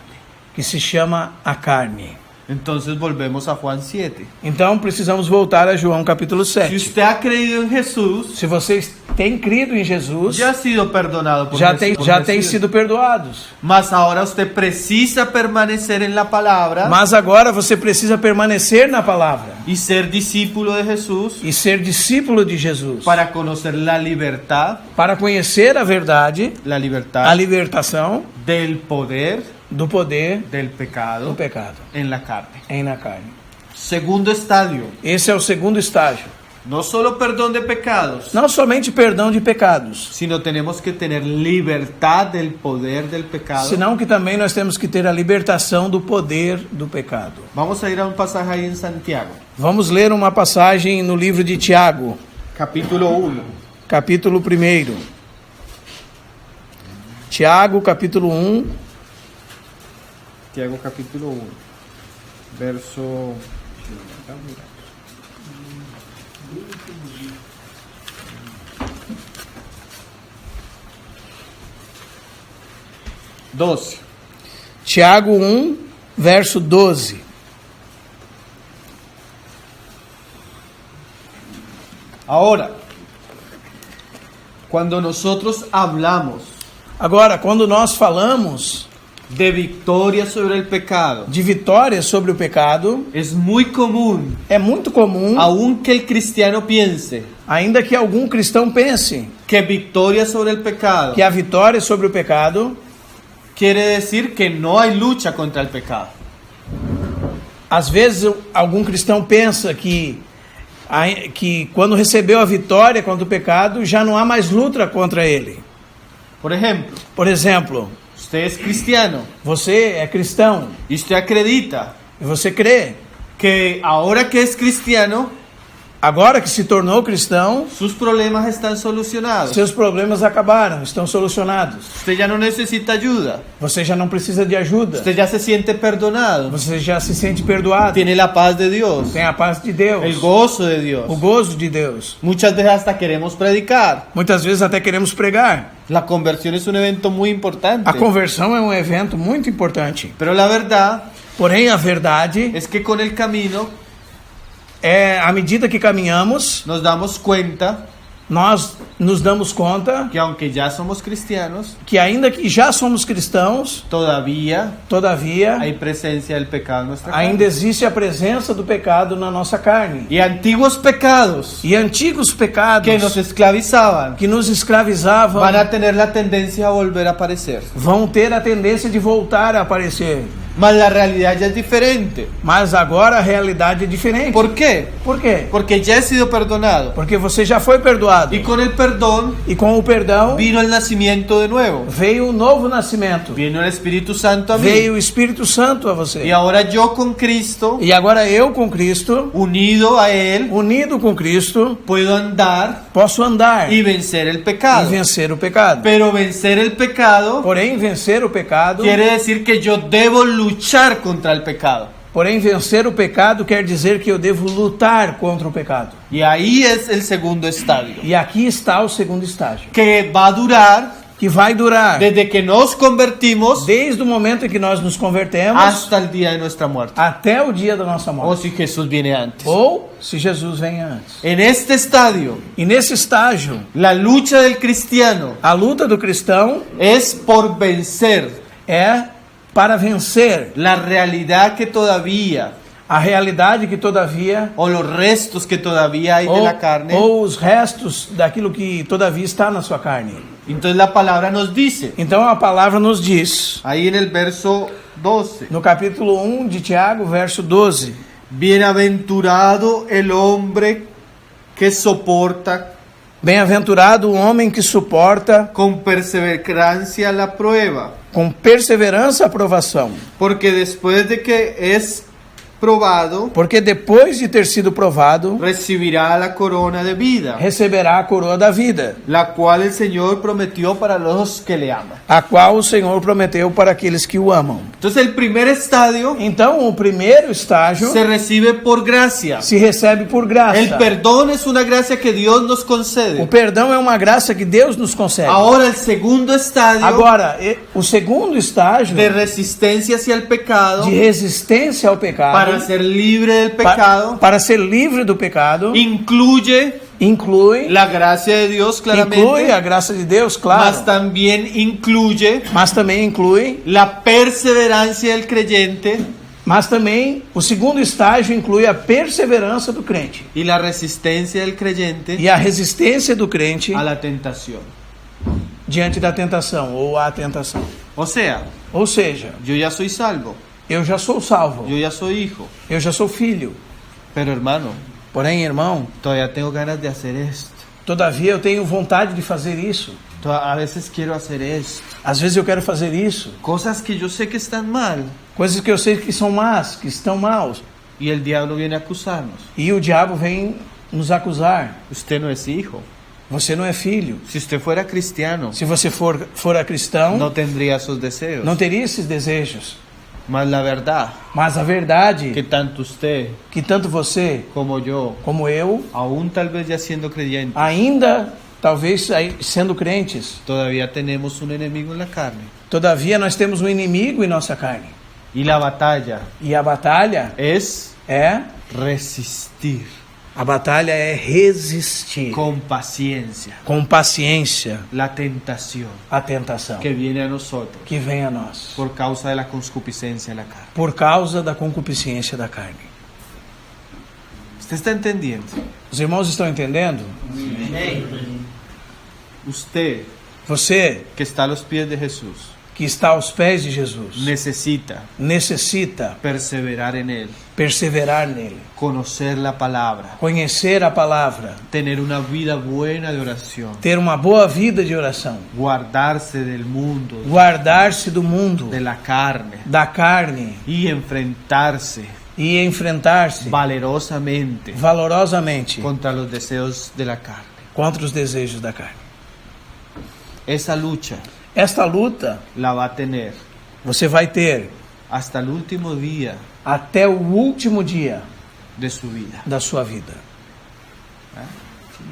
que se chama a carne. Entonces volvemos a Juan 7. Então precisamos voltar a João capítulo Si 7. usted ha creído en Jesús, Se vocês têm crido em Jesus, ya ha sido perdonado por já Jesús. têm sido perdoados. Mas ahora usted precisa permanecer en la palabra Mas agora você precisa permanecer na palavra y ser discípulo de Jesús e ser discípulo de Jesus para conocer la libertad, para conhecer a verdade, la a libertad libertação del poder do poder del do pecado pecado en la carne. na carne. Segundo estadio, Esse é o segundo estágio. no solo perdón de pecados, Não somente perdão de pecados, sino tenemos que tener libertad del poder del pecado. senão que também nós temos que ter a libertação do poder do pecado. Vamos a ir a un pasaje ahí en Santiago, Vamos ler uma passagem no livro de Tiago, capítulo 1. capítulo 1. Tiago, capítulo 1, Santiago capítulo 1, verso 12. Tiago 1, verso 12. Ahora, cuando nosotros hablamos Agora, quando nós falamos de victoria sobre el pecado, de vitória sobre o pecado, es muy común, é muito comum, aun que el cristiano piense ainda que algum cristão pense que victoria sobre el pecado que a vitória sobre o pecado, quiere decir que no hay lucha contra el pecado. às vezes algum cristão pensa que quando recebeu a vitória contra o pecado, já não há mais luta contra ele. Por ejemplo, Usted es cristiano você é cristão y usted acredita e você crê, que ahora que es cristiano, agora que se tornou cristão, sus problemas están solucionados. seus problemas acabaram, estão solucionados. Usted ya no necesita ayuda. Você já não precisa de ajuda. Usted ya se siente perdonado. Você já se sente perdoado. Tiene la paz de Dios, Tem a paz de Deus, el gozo de Dios. o gozo de Deus. Muchas veces hasta queremos predicar. Muitas vezes até queremos pregar. La conversión es un evento muy importante. A conversão é um evento muito importante. Pero la verdad Porém, a verdade es que con el camino é, à medida que caminhamos, nos damos cuenta nós nos damos conta que aunque ya somos cristianos, que ainda que já somos cristãos, todavía todavia hay presencia del pecado en nuestra carne. ainda existe a presença do pecado na nossa carne. Y antiguos pecados E antigos pecados que nos esclavizaban que nos escravizavam van a tener la tendencia a volver a aparecer. vão ter a tendência de voltar a aparecer. Mas la realidad ya es diferente. Mas agora a realidade é diferente. ¿Por qué? Por quê? Porque ya he sido perdonado. Porque você já foi perdoado. Y con el perdón E com o perdão vino el nacimiento de nuevo. veio um novo nascimento. Vino el Espíritu Santo a mí. Veio o Espírito Santo a você. Y ahora yo con Cristo, E agora eu com Cristo, unido a Él, unido com Cristo, puedo andar posso andar y vencer el e pecado. vencer o pecado. Pero vencer el pecado Porém, vencer o pecado, quiere decir que yo debo luchar contra el pecado. porém vencer o pecado quer dizer que eu devo lutar contra o pecado. Y ahí es el segundo estadio, E aqui está o segundo estágio, que va a durar que vai durar desde que nos convertimos desde o momento em que nós nos convertemos hasta el día de nuestra muerte. até o dia da nossa O morte. si Jesús viene antes. Ou se Jesus vem antes. En este estadio, E nesse estágio, la lucha del cristiano a luta do cristão es por vencer é para vencer la realidad que todavía, a realidade que todavia o los restos que todavía hay de la carne. ou os restos daquilo que todavia está na sua carne. Entonces la palabra nos dice, Então a palavra nos diz, ahí en el verso 12, no capítulo 1 de Tiago, verso 12: bienaventurado el hombre que soporta Bem-aventurado o homem que suporta con perseverancia la prueba, com perseverança a provação, porque después de que es probado, porque depois de ter sido provado, recibirá la corona de vida, receberá a coroa da vida, la cual el Señor prometió para los que le aman. a qual o Senhor prometeu para aqueles que o amam. Entonces el primer estadio Então, o primeiro estágio se recibe por gracia. se recebe por graça. El perdón es una gracia que Dios nos O concede. perdão é uma graça que Deus nos concede. Ahora el segundo estadio Agora, o segundo estágio de resistencia hacia el pecado, de resistência ao pecado, para ser libre del pecado, para ser livre do pecado, incluye inclui la gracia de Dios inclui claramente, a graça de Deus, claro, mas también incluye mas também inclui, la perseverancia del creyente mas também o segundo estágio inclui a perseverança do crente y la resistencia del creyente e a resistência do crente a la tentación. diante da tentação ou à tentação. O sea, Ou seja, yo ya soy salvo, eu já sou salvo, yo ya soy hijo, eu já sou filho. pero hermano, Porém, irmão, todavía tengo ganas de hacer esto. todavia eu tenho vontade de fazer isso. A veces quiero hacer esto. Às vezes eu quero fazer isso. Cosas que yo sé que están mal. Coisas que eu sei que são más, que estão maus. Y el diablo viene a acusarnos. E o diabo vem nos acusar. Usted no es hijo. Você não é filho. Si usted fuera cristiano, Se você for cristão, no tendría esos deseos. não teria esses desejos. Mas la verdad, Mas a verdade que tanto usted que tanto você como yo, como eu, aún tal vez ya siendo creyentes, ainda talvez sendo crentes, todavía tenemos un enemigo en la carne. todavia nós temos um inimigo em nossa carne. Y la batalla E a batalha es é resistir con paciencia com paciência la tentación a tentação que viene a nosotros que vem a nós por causa de la concupiscencia de la carne. por causa da concupiscência da carne. ¿Usted está entendiendo? Os irmãos estão entendendo? Usted Você que está a los pies de Jesús que está aos pés de Jesus necesita necessita perseverar en Él, perseverar nele, conocer la palabra, conhecer a palavra, tener una vida buena de oración, ter uma boa vida de oração, guardarse del mundo, guardar-se do mundo, de la carne da carne y enfrentarse e enfrentar-se valerosamente valorosamente contra los deseos de la carne. contra os desejos da carne. Esa lucha Esta luta la va a tener você vai ter hasta el último día até o último dia de su vida. da sua vida.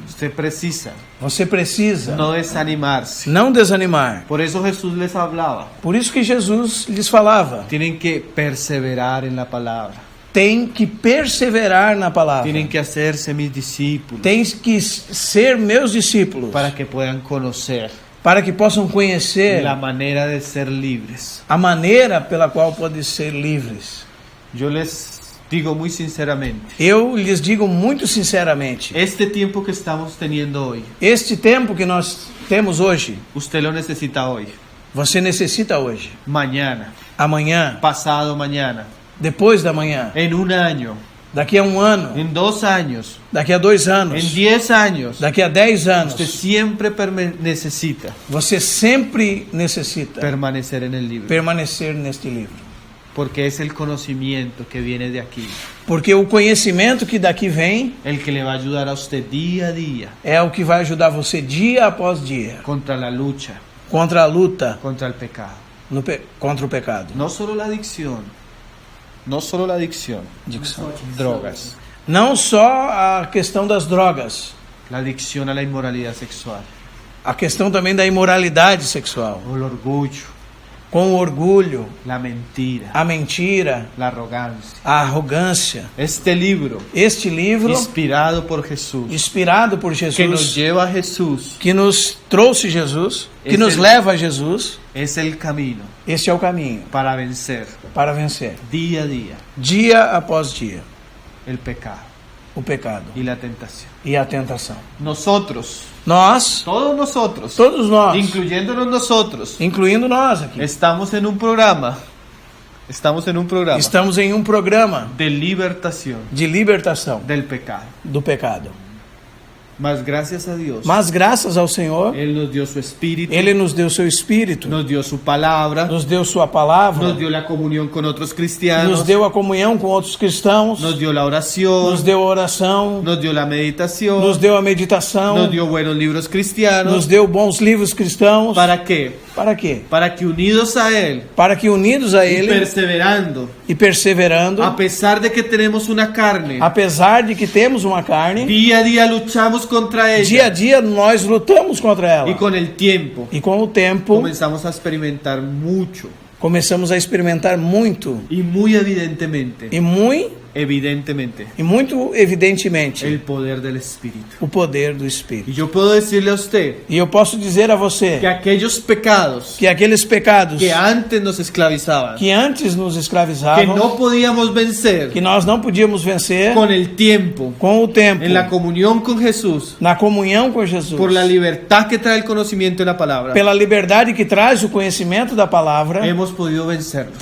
Usted precisa Você precisa no desanimarse. não desanimar. Por eso Jesús les hablaba. Por isso que Jesus lhes falava: Tienen que perseverar en la palabra. tem que perseverar na palavra. Tienen que hacerse mis discípulos Tem que ser meus discípulos para que puedan conocer para que possam conhecer la manera de ser libres. a maneira pela qual podem ser livres. Yo les digo muy sinceramente, Eu lhes digo muito sinceramente, este tiempo que estamos teniendo hoy, este tempo que nós temos hoje, usted lo necesita hoy, você necessita hoje, mañana, amanhã, pasado mañana, depois da manhã, en un año, daqui a 1 ano, en 2 años, daqui a 2 en anos, 10 años. daqui a 10 anos. Usted siempre necesita Você sempre necessita permanecer en el libro, permanecer neste livro. porque es el conocimiento que viene de aquí, Porque o conhecimento que daqui vem el que le va a ayudar a usted día a día é o que vai ajudar você dia após dia contra la lucha, contra a luta contra el pecado. contra o pecado. No solo la adicción, drogas, Não só a questão das drogas, la adicción a la inmoralidad sexual, a questão também da imoralidade sexual, el orgullo, com o orgulho, la mentira, a mentira, la arrogancia. a arrogância. Este libro, Este livro, inspirado por Jesús, inspirado por que nos Jesus, lleva a Jesús, que nos trouxe Jesus, que Esse nos é- leva a Jesus, es el camino este é o caminho para vencer para vencer, día a día dia após dia, el pecado o pecado y la tentación. e a tentação. Nosotros, Nós, todos nosotros, todos nós, incluyéndonos nosotros, incluindo nós aqui, estamos en un programa estamos em um programa de libertación de libertação del pecado. do pecado. Mas gracias a Dios, Mas graças ao Senhor, Él nos dio su espíritu, Ele nos deu seu Espírito, nos dio su palabra, nos deu sua palavra, nos dio la comunión con otros cristianos, nos deu a comunhão com outros cristãos, nos dio la oración, nos deu a oração, nos dio la meditación, nos deu a meditação, nos dio buenos libros cristianos. nos deu bons livros cristãos. ¿Para qué? Para quê? Para que unidos a Él Para que unidos a y Ele perseverando, e perseverando, a pesar de que tenemos una carne, apesar de que temos uma carne, día a día luchamos contra dia a ella dia nós lutamos contra ela. y con el tiempo E com o tempo comenzamos a experimentar mucho começamos a experimentar muito y muy evidentemente, e muito evidentemente el poder del Espíritu. o poder do Espírito. Y yo puedo decirle a usted E eu posso dizer a que você aquellos pecados que aqueles pecados que antes nos esclavizaban, que antes nos que escravizavam, no podíamos vencer que nós não podíamos vencer con el tiempo, com o tempo, en la comunión con Jesús, na comunhão com Jesus, por la libertad que trae el conocimiento de la palabra, pela liberdade que traz o conhecimento da palavra, hemos podido vencerlos.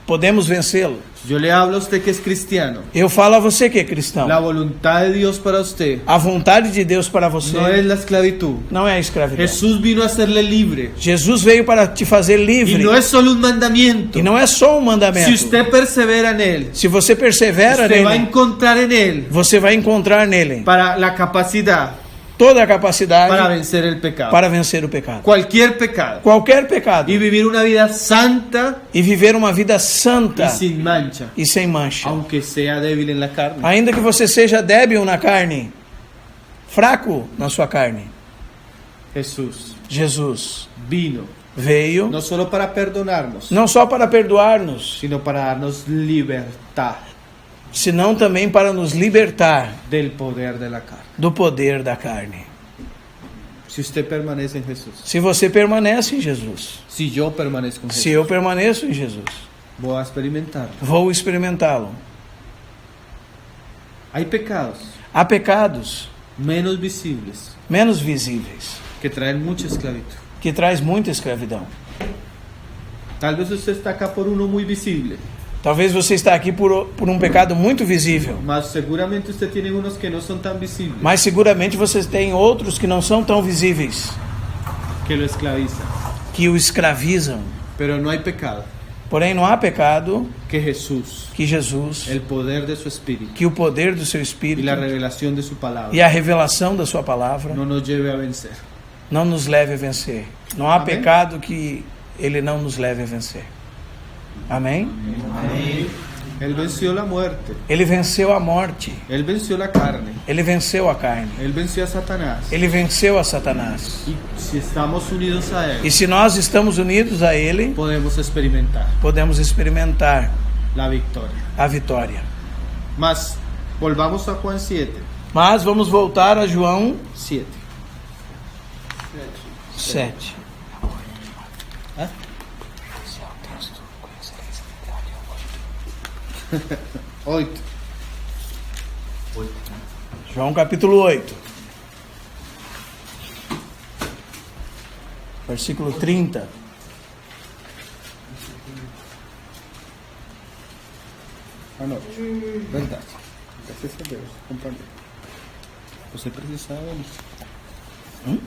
podemos vencê-lo. Yo le hablo a usted que es cristiano. Eu falo a você que é cristão. La voluntad de Dios para usted A vontade de Deus para você no es la esclavitud. não é a escravidão. Jesús vino a hacerle libre. Jesus veio para te fazer Y livre. no es solo un mandamiento. E não é só um mandamento. Si usted persevera en él, Se você persevera usted va a nele, encontrar en él você vai encontrar nele para la capacidad toda a capacidade para vencer el pecado. para vencer o pecado. Cualquier pecado. Qualquer pecado. Y vivir una vida santa E viver uma vida y santa sin mancha, e sem mancha. aunque sea débil en la carne. Ainda que você seja débil na carne, fraco na sua carne, Jesús Jesus vino veio no solo para perdonarnos, não só para perdoar-nos, sino para darnos libertad senão também para nos libertar del poder de la carne. do poder da carne. Si usted permanece en Jesús, Se você permanece em Jesus, si yo permanezco en se Jesús, eu permaneço em Jesus, voy a experimentar. vou experimentá-lo. Hay pecados Há pecados menos visibles menos visíveis que traen mucha esclavitud. que traz muita escravidão. Tal vez usted está acá por uno muy visible, Talvez você está aqui por um pecado muito visível, mas seguramente usted tiene unos que no son tan visibles, mas seguramente você tem outros que não são tão visíveis, que lo esclavizan. que o escravizam. Pero no hay pecado Porém, não há pecado que Jesús, que Jesus, el poder de su espíritu que o poder do seu y Espírito la revelación de su palabra e a revelação da sua palavra no nos lleve a vencer. não nos leve a vencer. Não há Amém? pecado que ele não nos leve a vencer. Amém? Él venció la muerte, Ele venceu a morte. Él venció la carne, Ele venceu a carne. Él venció a Satanás. Ele venceu a Satanás. Y si estamos unidos a Él, E se nós estamos unidos a Ele, podemos experimentar podemos experimentar la victoria. a vitória. Mas volvamos a Juan 7. Mas vamos voltar a João 7. 7. 8. João capítulo 8. Versículo 30. Ah, não. Verdade. Graças a Deus. Compreendeu. Você precisava disso.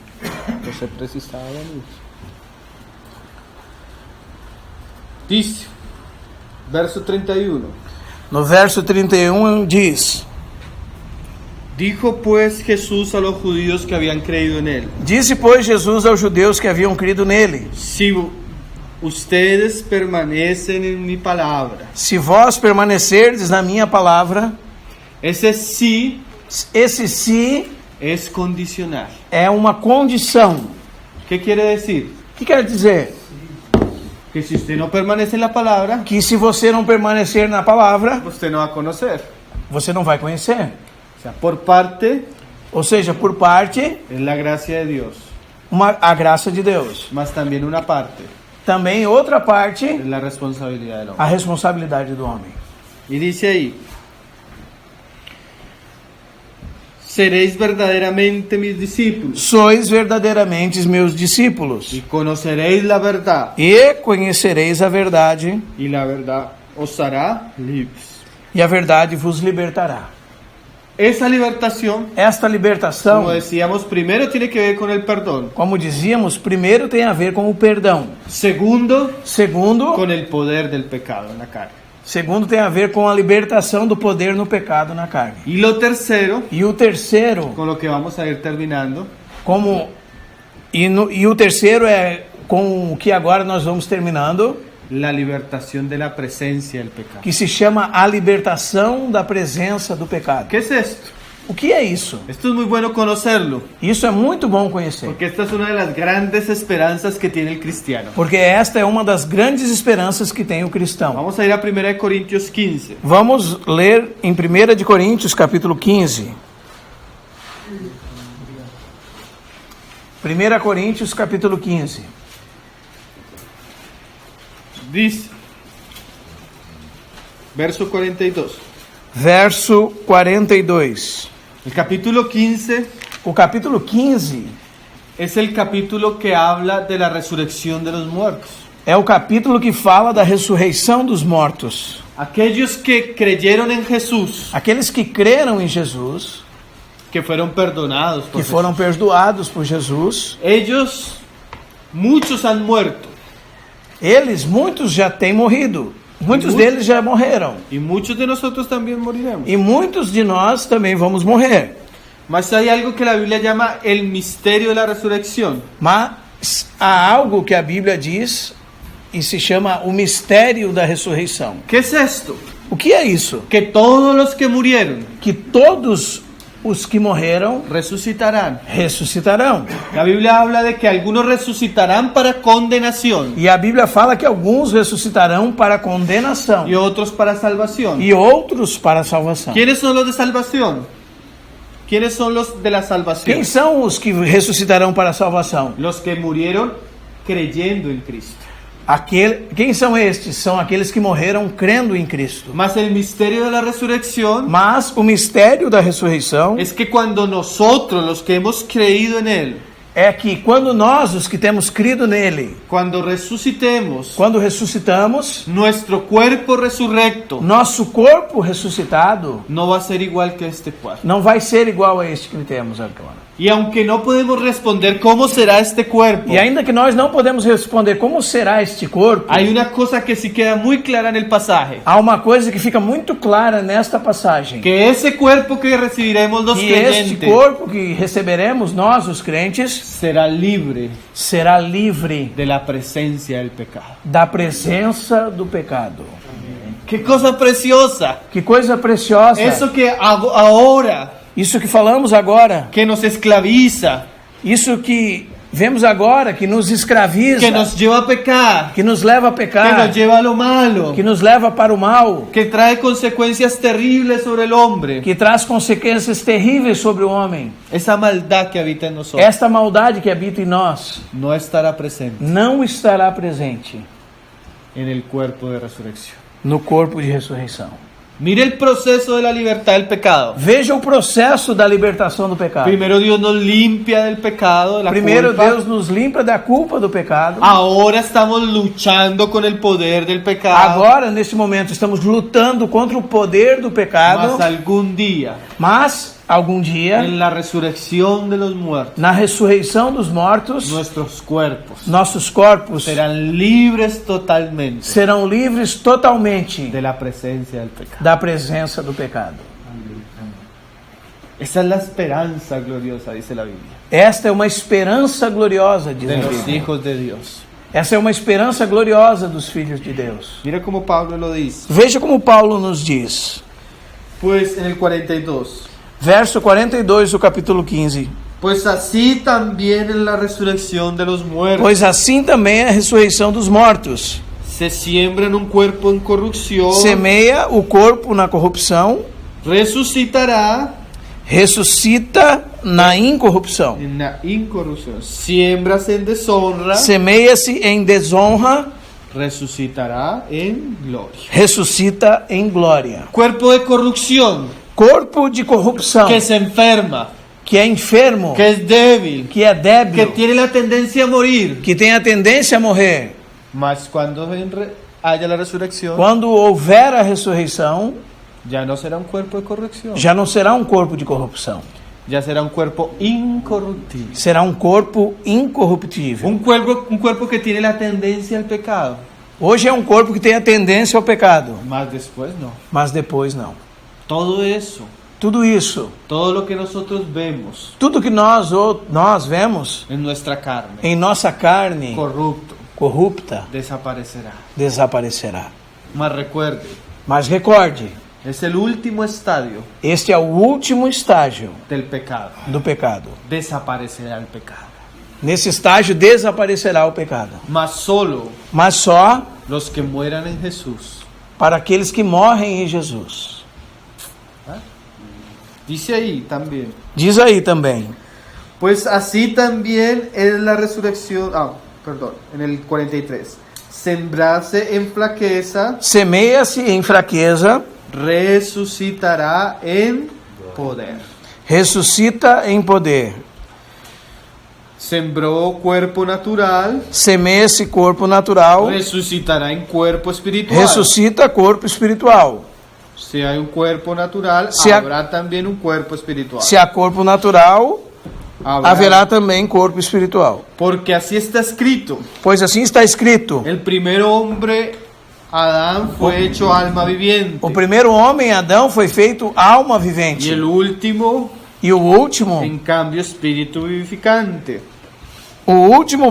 Você precisava disso. Diz, verso 31. No verso 31 diz: Dijo pues Jesús a los judíos que habían creído en él: Disse, pois, Jesus aos judeus que haviam crido nele: Si ustedes permanecen en mi palabra. Se vós permanecerdes na minha palavra, Ese sí esse se es condicional. é uma condição. ¿Qué quiere decir? O que quer dizer? Que si usted no permanece en la palabra, Que se você não permanecer na palavra, usted no va a conocer. você não vai conhecer. O sea, por parte Ou seja, por parte, es la gracia de Dios, a graça de Deus. mas también una parte Também outra parte, es la responsabilidad del hombre. a responsabilidade do homem. Y dice ahí: seréis verdaderamente mis discípulos Sois verdadeiramente meus discípulos, y conoceréis la verdad, e conhecereis a verdade, y la verdad os hará libres. e a verdade vos libertará. Esa libertación, Esta libertação, como decíamos, primero tiene que ver con el perdón. como dizíamos, primeiro tem a ver com o perdão. Segundo, Segundo, con el poder del pecado en la carne. tem a ver com a libertação do poder no pecado na carne. Y lo tercero, E o terceiro, con lo que vamos a ir terminando, e o terceiro é com o que agora nós vamos terminando, la libertación de la presencia del pecado. que se chama a libertação da presença do pecado. ¿Qué es esto? O que é isso? Esto es muy bueno conocerlo, Isso é muito bom conhecer, porque esta es una de las grandes esperanzas que tiene el cristiano. porque esta é uma das grandes esperanças que tem o cristão. Vamos a ir a 1 Corintios 15. Vamos ler em 1 de Coríntios, capítulo 15. 1 Coríntios, capítulo 15. Dice, verso 42. Verso 42. El capítulo 15 O capítulo 15 es el capítulo que habla de la resurrección de los muertos. é o capítulo que fala da ressurreição dos mortos. Aquellos que creyeron en Jesús, Aqueles que creram em Jesus, que fueron perdonados por que foram perdoados por Jesus, ellos, muchos han muerto eles, muitos já têm morrido. Muitos deles já morreram. y muchos de nosotros también moriremos. E muitos de nós também vamos morrer. Mas hay algo que la Biblia llama el misterio de la resurrección. Mas há algo que a Bíblia diz e se chama o mistério da ressurreição. ¿Qué es esto? O que é isso? Que todos los que murieron Que todos os que morreram resucitarán. ressuscitarão. La Biblia habla de que algunos resucitarán para condenación E a Bíblia fala que alguns ressuscitarão para condenação y otros para salvación. e outros para salvação. ¿Quiénes son los de salvación? ¿Quiénes son los de la salvación? Quem são os que ressuscitarão para a salvação? Los que murieron creyendo en Cristo. Quem são estes? São aqueles que morreram crendo em Cristo. Mas el misterio de la resurrección Mas o mistério da ressurreição es que cuando nosotros, los que hemos creído en Él, é que quando nós, os que temos crido nele, cuando resucitemos, quando ressuscitamos, nuestro cuerpo resurrecto nosso corpo ressuscitado no va a ser igual que este cuerpo. não vai ser igual a este que temos agora. Y aunque no podemos responder cómo será este cuerpo, E ainda que nós não podemos responder como será este corpo, hay una cosa que sí queda muy clara en el pasaje. há uma coisa que fica muito clara nesta passagem. Que ese cuerpo que recibiremos los Que este creyentes corpo que receberemos nós, os crentes, será libre será livre de la presencia del pecado. da presença do pecado. ¡Qué cosa preciosa! Que coisa preciosa! Eso que ahora, Isso que falamos agora, que nos esclaviza, isso que Vemos agora que nos escraviza, que nos lleva a pecar, que nos leva a que pecar, nos lleva a lo malo, que nos leva para o mal, que trae consecuencias terribles sobre el hombre. que traz consequências terríveis sobre o homem. Esa maldad que habita en nosotros Esta maldade que habita em nós no estará presente não estará presente en el cuerpo de resurrección. no corpo de ressurreição. Mire el proceso de la libertad del pecado. Veja o processo da libertação do pecado. Primero Dios nos limpia del pecado, de la Primeiro, culpa. Deus nos limpa da culpa do pecado. Ahora estamos luchando con el poder del pecado. Agora, neste momento, estamos lutando contra o poder do pecado, Mas algún día, mas algum dia, en la resurrección de los muertos, na ressurreição dos mortos, nuestros cuerpos nossos corpos serán libres totalmente serão livres totalmente de la presencia del pecado. da presença do pecado. Esa es la esperanza gloriosa, dice la Biblia, Esta é uma esperança gloriosa, diz de a los Bíblia. hijos de Dios. Essa é uma esperança gloriosa dos filhos de Deus. Mira como Pablo lo dice. Veja como Paulo nos diz. Pues en el 42. Verso 42 do capítulo 15. Pues así también en la resurrección de los muertos Pois assim também é a ressurreição dos mortos. se siembra en un cuerpo en corrupción, Semeia o corpo na corrupção, resucitará ressuscita na incorrupção. en la incorrupción. Siembras en deshonra, Semeia-se em desonra, resucitará en gloria. ressuscita em glória. Cuerpo de corrupción, Corpo de corrupção, que se enferma, que é enfermo, que es débil, que é que débil, tiene la tendencia a morir. que tem a tendência a morrer. Mas cuando haya la resurrección, Quando houver a ressurreição, ya no será un cuerpo de corrupción, já não será um corpo de corrupção. ya será un cuerpo incorruptible. Será um corpo incorruptível. Un cuerpo que tiene la tendencia al pecado, Hoje é um corpo que tem a tendência ao pecado, mas después no. mas depois não. Todo eso, Tudo isso, todo lo que nosotros vemos tudo que nós vemos en nuestra carne, em nossa carne corrupto, corrupta, desaparecerá. desaparecerá. Mas recuerde, Mas recorde, es el último estadio este é o último estágio del pecado. do pecado. Desaparecerá el pecado. Nesse estágio desaparecerá o pecado. Mas solo Mas só los que mueran en Jesús. para aqueles que morrem em Jesus. Dice ahí también. Diz aí também. Pues así también en la resurrección, en el 43. Sembrarse en flaqueza, Semeia-se em fraqueza, resucitará en poder. ressuscita em poder. Sembró cuerpo natural, Semeia-se corpo natural, resucitará en cuerpo espiritual. ressuscita corpo espiritual. Si hay un cuerpo natural, Si habrá también un cuerpo espiritual. Se há corpo natural, haverá também corpo espiritual. Porque así está escrito. Pois assim está escrito: El primer hombre, Adán, fue hecho alma viviente. o primeiro homem, Adão, foi feito alma Y vivente. el último, E o último, en cambio, espíritu vivificante.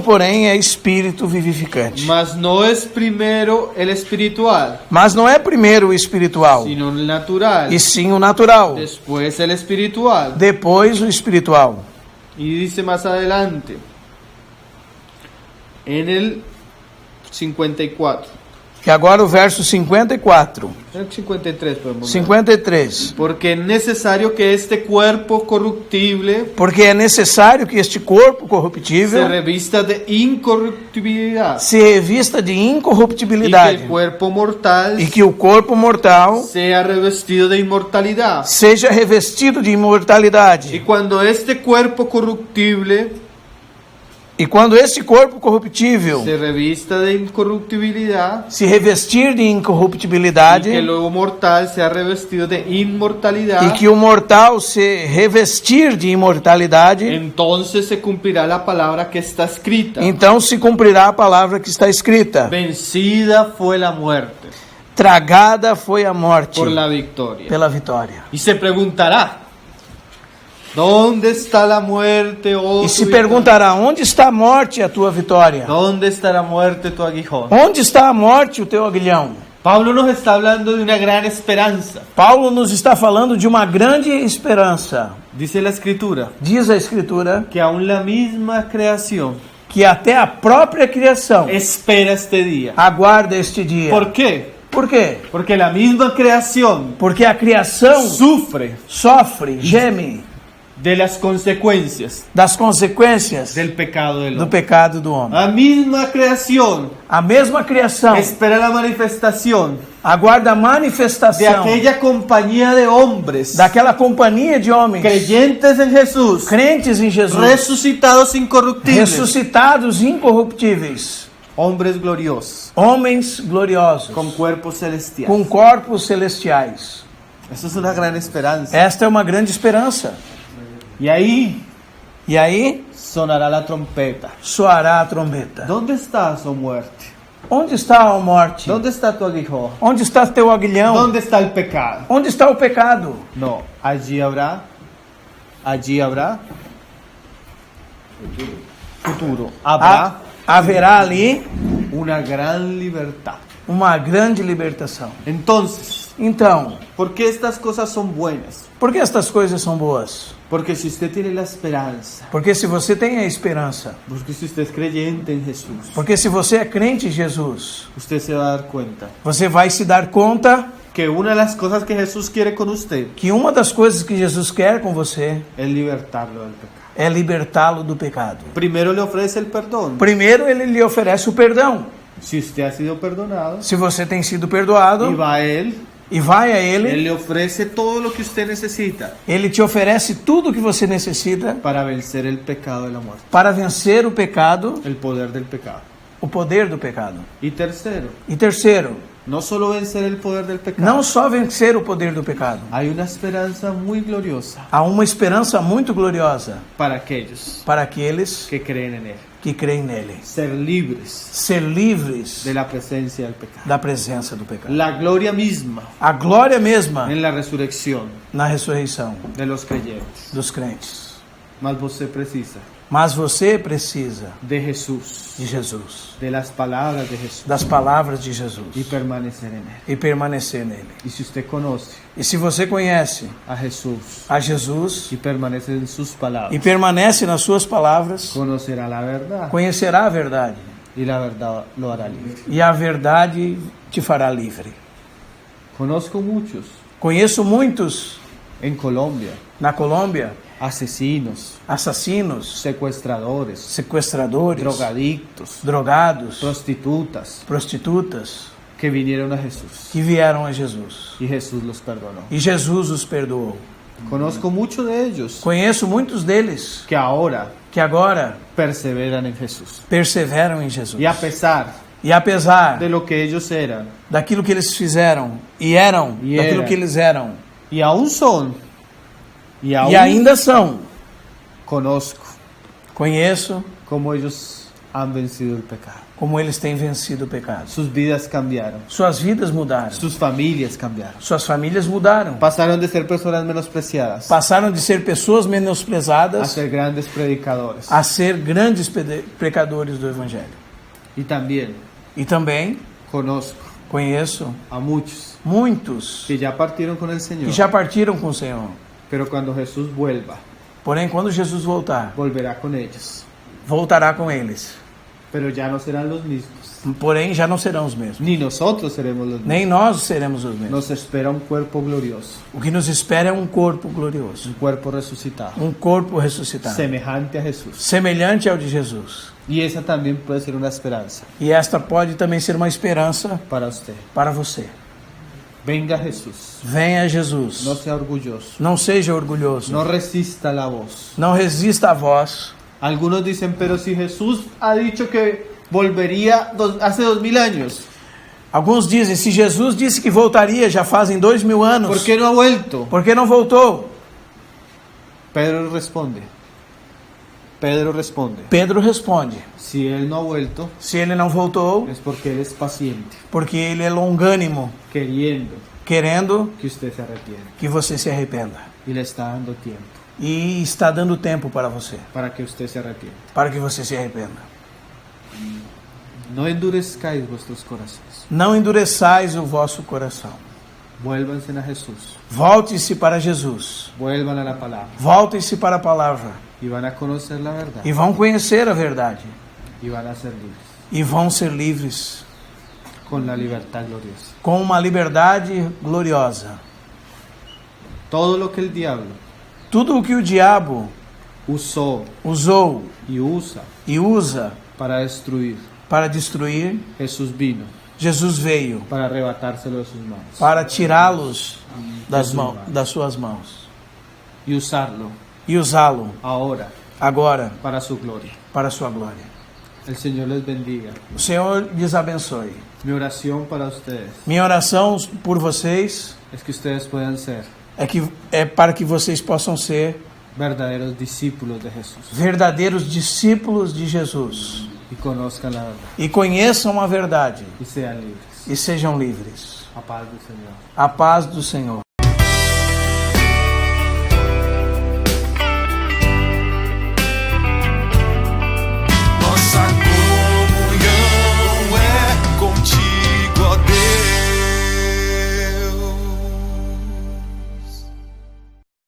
porém, é espírito vivificante. Mas no es primero el espiritual, Mas não é primeiro o espiritual, sino el natural. e sim o natural. Después el espiritual. Depois o espiritual. Y dice más adelante, en el 54, Que agora o verso 54. en el 53 podemos ver. 53. Porque es necesario que este cuerpo corruptible Porque é necessário que este corpo se corruptível revista de incorruptibilidad se revista de y que incorruptibilidade el cuerpo mortal e que o corpo mortal sea revestido de inmortalidad. seja revestido de Y imortalidade. cuando este cuerpo corruptible E quando este corpo corruptível se revista de incorruptibilidad se revestir de y que incorruptibilidade lo mortal sea revestido de inmortalidad, e que o mortal se revestir de imortalidade, entonces se cumplirá la palabra que está escrita. então se cumprirá a palavra que está escrita: Vencida fue la muerte tragada foi a morte por la victoria. pela vitória. Y se preguntará, ¿dónde está la muerte, oh E se tu victoria? perguntará: onde está a morte, a tua vitória? ¿Dónde está la muerte, tu aguijón? Onde está a morte, o teu aguilhão? Pablo nos está hablando de una gran esperanza. Paulo nos está falando de uma grande esperança. Dice la escritura Diz a Escritura que aún la misma creación que até a própria criação espera este día. aguarda este dia. ¿Por qué? Por quê? Porque la misma creación Porque a criação sufre sofre, geme de las consecuencias das consequências del pecado del do hombre. pecado do homem. La misma creación A mesma criação espera la manifestación aguarda a de manifestação aquella compañía de hombres daquela companhia de homens creyentes en Jesús, crentes em Jesus, resucitados incorruptibles, ressuscitados incorruptíveis, hombres gloriosos, homens gloriosos, con cuerpos celestiales. com corpos celestiais. Eso es una gran esperanza. Esta é uma grande esperança. Y ahí E aí sonará la trompeta. soará a trombeta. ¿Dónde estás, oh muerte? Onde está a morte? ¿Dónde está tu aguijón? Onde está teu aguilhão? ¿Dónde está el pecado? Onde está o pecado? No, allí habrá futuro. Habrá Haverá ali una gran libertad. uma grande libertação. Entonces, Então, ¿por qué estas cosas son buenas? por que estas coisas são boas? Porque si usted tiene la esperanza, Porque se você tem a esperança, porque si usted es creyente en Jesús, porque se você é crente em Jesus, usted se va a dar cuenta você vai se dar conta que una de las cosas que Jesús quiere con usted que uma das coisas que Jesus quer com você es libertarlo del pecado. é libertá-lo do pecado. Primero le ofrece el perdón. Primeiro, ele lhe oferece o perdão. Si usted ha sido perdonado Se você tem sido perdoado y va a Él, e vai a Él Ele, le ofrece todo lo que usted necesita Ele te oferece tudo o que você necessita para vencer el pecado de la muerte, para vencer o pecado, el poder del pecado. o poder do pecado. Y tercero, E terceiro, no solo vencer el poder del pecado, não só vencer o poder do pecado. hay una esperanza muy gloriosa Há uma esperança muito gloriosa para aquellos para aqueles que creen en Él. que creem nele. Ser libres Ser livres de la presencia del pecado. da presença do pecado. La gloria misma A glória mesma en la resurrección na ressurreição de los creyentes. dos crentes. Mas você precisa Mas você precisa de Jesús, de Jesus, de las palabras de Jesús das palavras de y Jesus permanecer en Él. e permanecer nele. Y si usted conoce E se você conhece a Jesús a Jesus y permanece en sus e palabras, permanece nas suas palavras, conocerá la verdad conhecerá a verdade y la verdad lo hará libre. e a verdade te fará livre. Conozco muchos Conheço muitos en Colombia, na Colômbia, asesinos, assassinos, secuestradores, sequestradores, drogadictos, drogados, prostitutas prostitutas que vinieron a Jesús que vieram a Jesus y Jesús los perdonó. e Jesus os perdoou. Conozco muchos de ellos Conheço muitos deles que ahora que agora perseveran en Jesús. perseveram em Jesus. Y a pesar E apesar de lo que ellos eran daquilo que eles fizeram e eram, E daquilo era. que eles eram y aún son, y aún e ainda são, conozco conheço cómo ellos han vencido el pecado. como eles têm vencido o pecado. Sus vidas cambiaron, Suas vidas mudaram, sus familias cambiaram. suas famílias mudaram, Pasaron de ser personas menospreciadas passaram de ser pessoas a menosprezadas ser grandes predicadores. a ser grandes pecadores do Evangelho. Y también E também conozco conheço a muchos muitos que ya partieron con el Señor, que já partiram com o Senhor. pero cuando Jesús vuelva, Porém, quando Jesus voltar, volverá con ellos, voltará com eles. pero ya no serán los mismos, Porém, já não serão os mesmos. ni nosotros seremos los mismos. Nem nós seremos os mesmos. Nos espera un cuerpo glorioso, O que nos espera é um corpo glorioso, un cuerpo resucitado, um corpo ressuscitado, semejante a Jesús. semelhante ao de Jesus. Y esa también puede ser una esperanza E esta pode também ser uma esperança para usted. para você. Venga Jesús, Venha Jesus. no sea orgulloso, Não seja orgulhoso. no resista la voz. Não resista à voz. Algunos dicen, pero si Jesús ha dicho que volvería hace 2000 años, Alguns dizem, se Jesus disse que voltaria já fazem 2000 anos, ¿por qué no ha vuelto? por que não voltou? Pedro responde, Pedro responde, si Él no ha vuelto, se ele não voltou, es porque Él es paciente, porque ele é longânimo, queriendo querendo que usted se arrepienta. que você se arrependa. Y le está dando tiempo E está dando tempo para você, para que usted se arrepienta. para que você se arrependa. No endurezcáis vuestros corazones. Não endureçais o vosso coração. Vuélvanse a Jesús. Volte-se para Jesus. Vuelvan a la palabra. Voltem-se para a palavra. Y van a conocer la verdad. E vão conhecer a verdade. Y van a ser libres. E vão ser livres. Con la libertad gloriosa. Com uma liberdade gloriosa. Todo lo que el diablo Tudo o que o diabo usó usou y usa e usa para destruir, para destruir, Jesús vino Jesus veio para arrebatárselo de sus manos. para tirá-los das suas mãos Y usarlo e usá-lo ahora agora para su gloria. para a sua glória. El Señor les bendiga. O Senhor lhes abençoe. Mi oración para ustedes Minha oração por vocês es que ustedes puedan ser é para que vocês possam ser verdaderos discípulos de Jesús verdadeiros discípulos de Jesus y conozcan la verdad e conheçam a verdade y sean libres. e sejam livres. A paz del Señor. A paz do Senhor.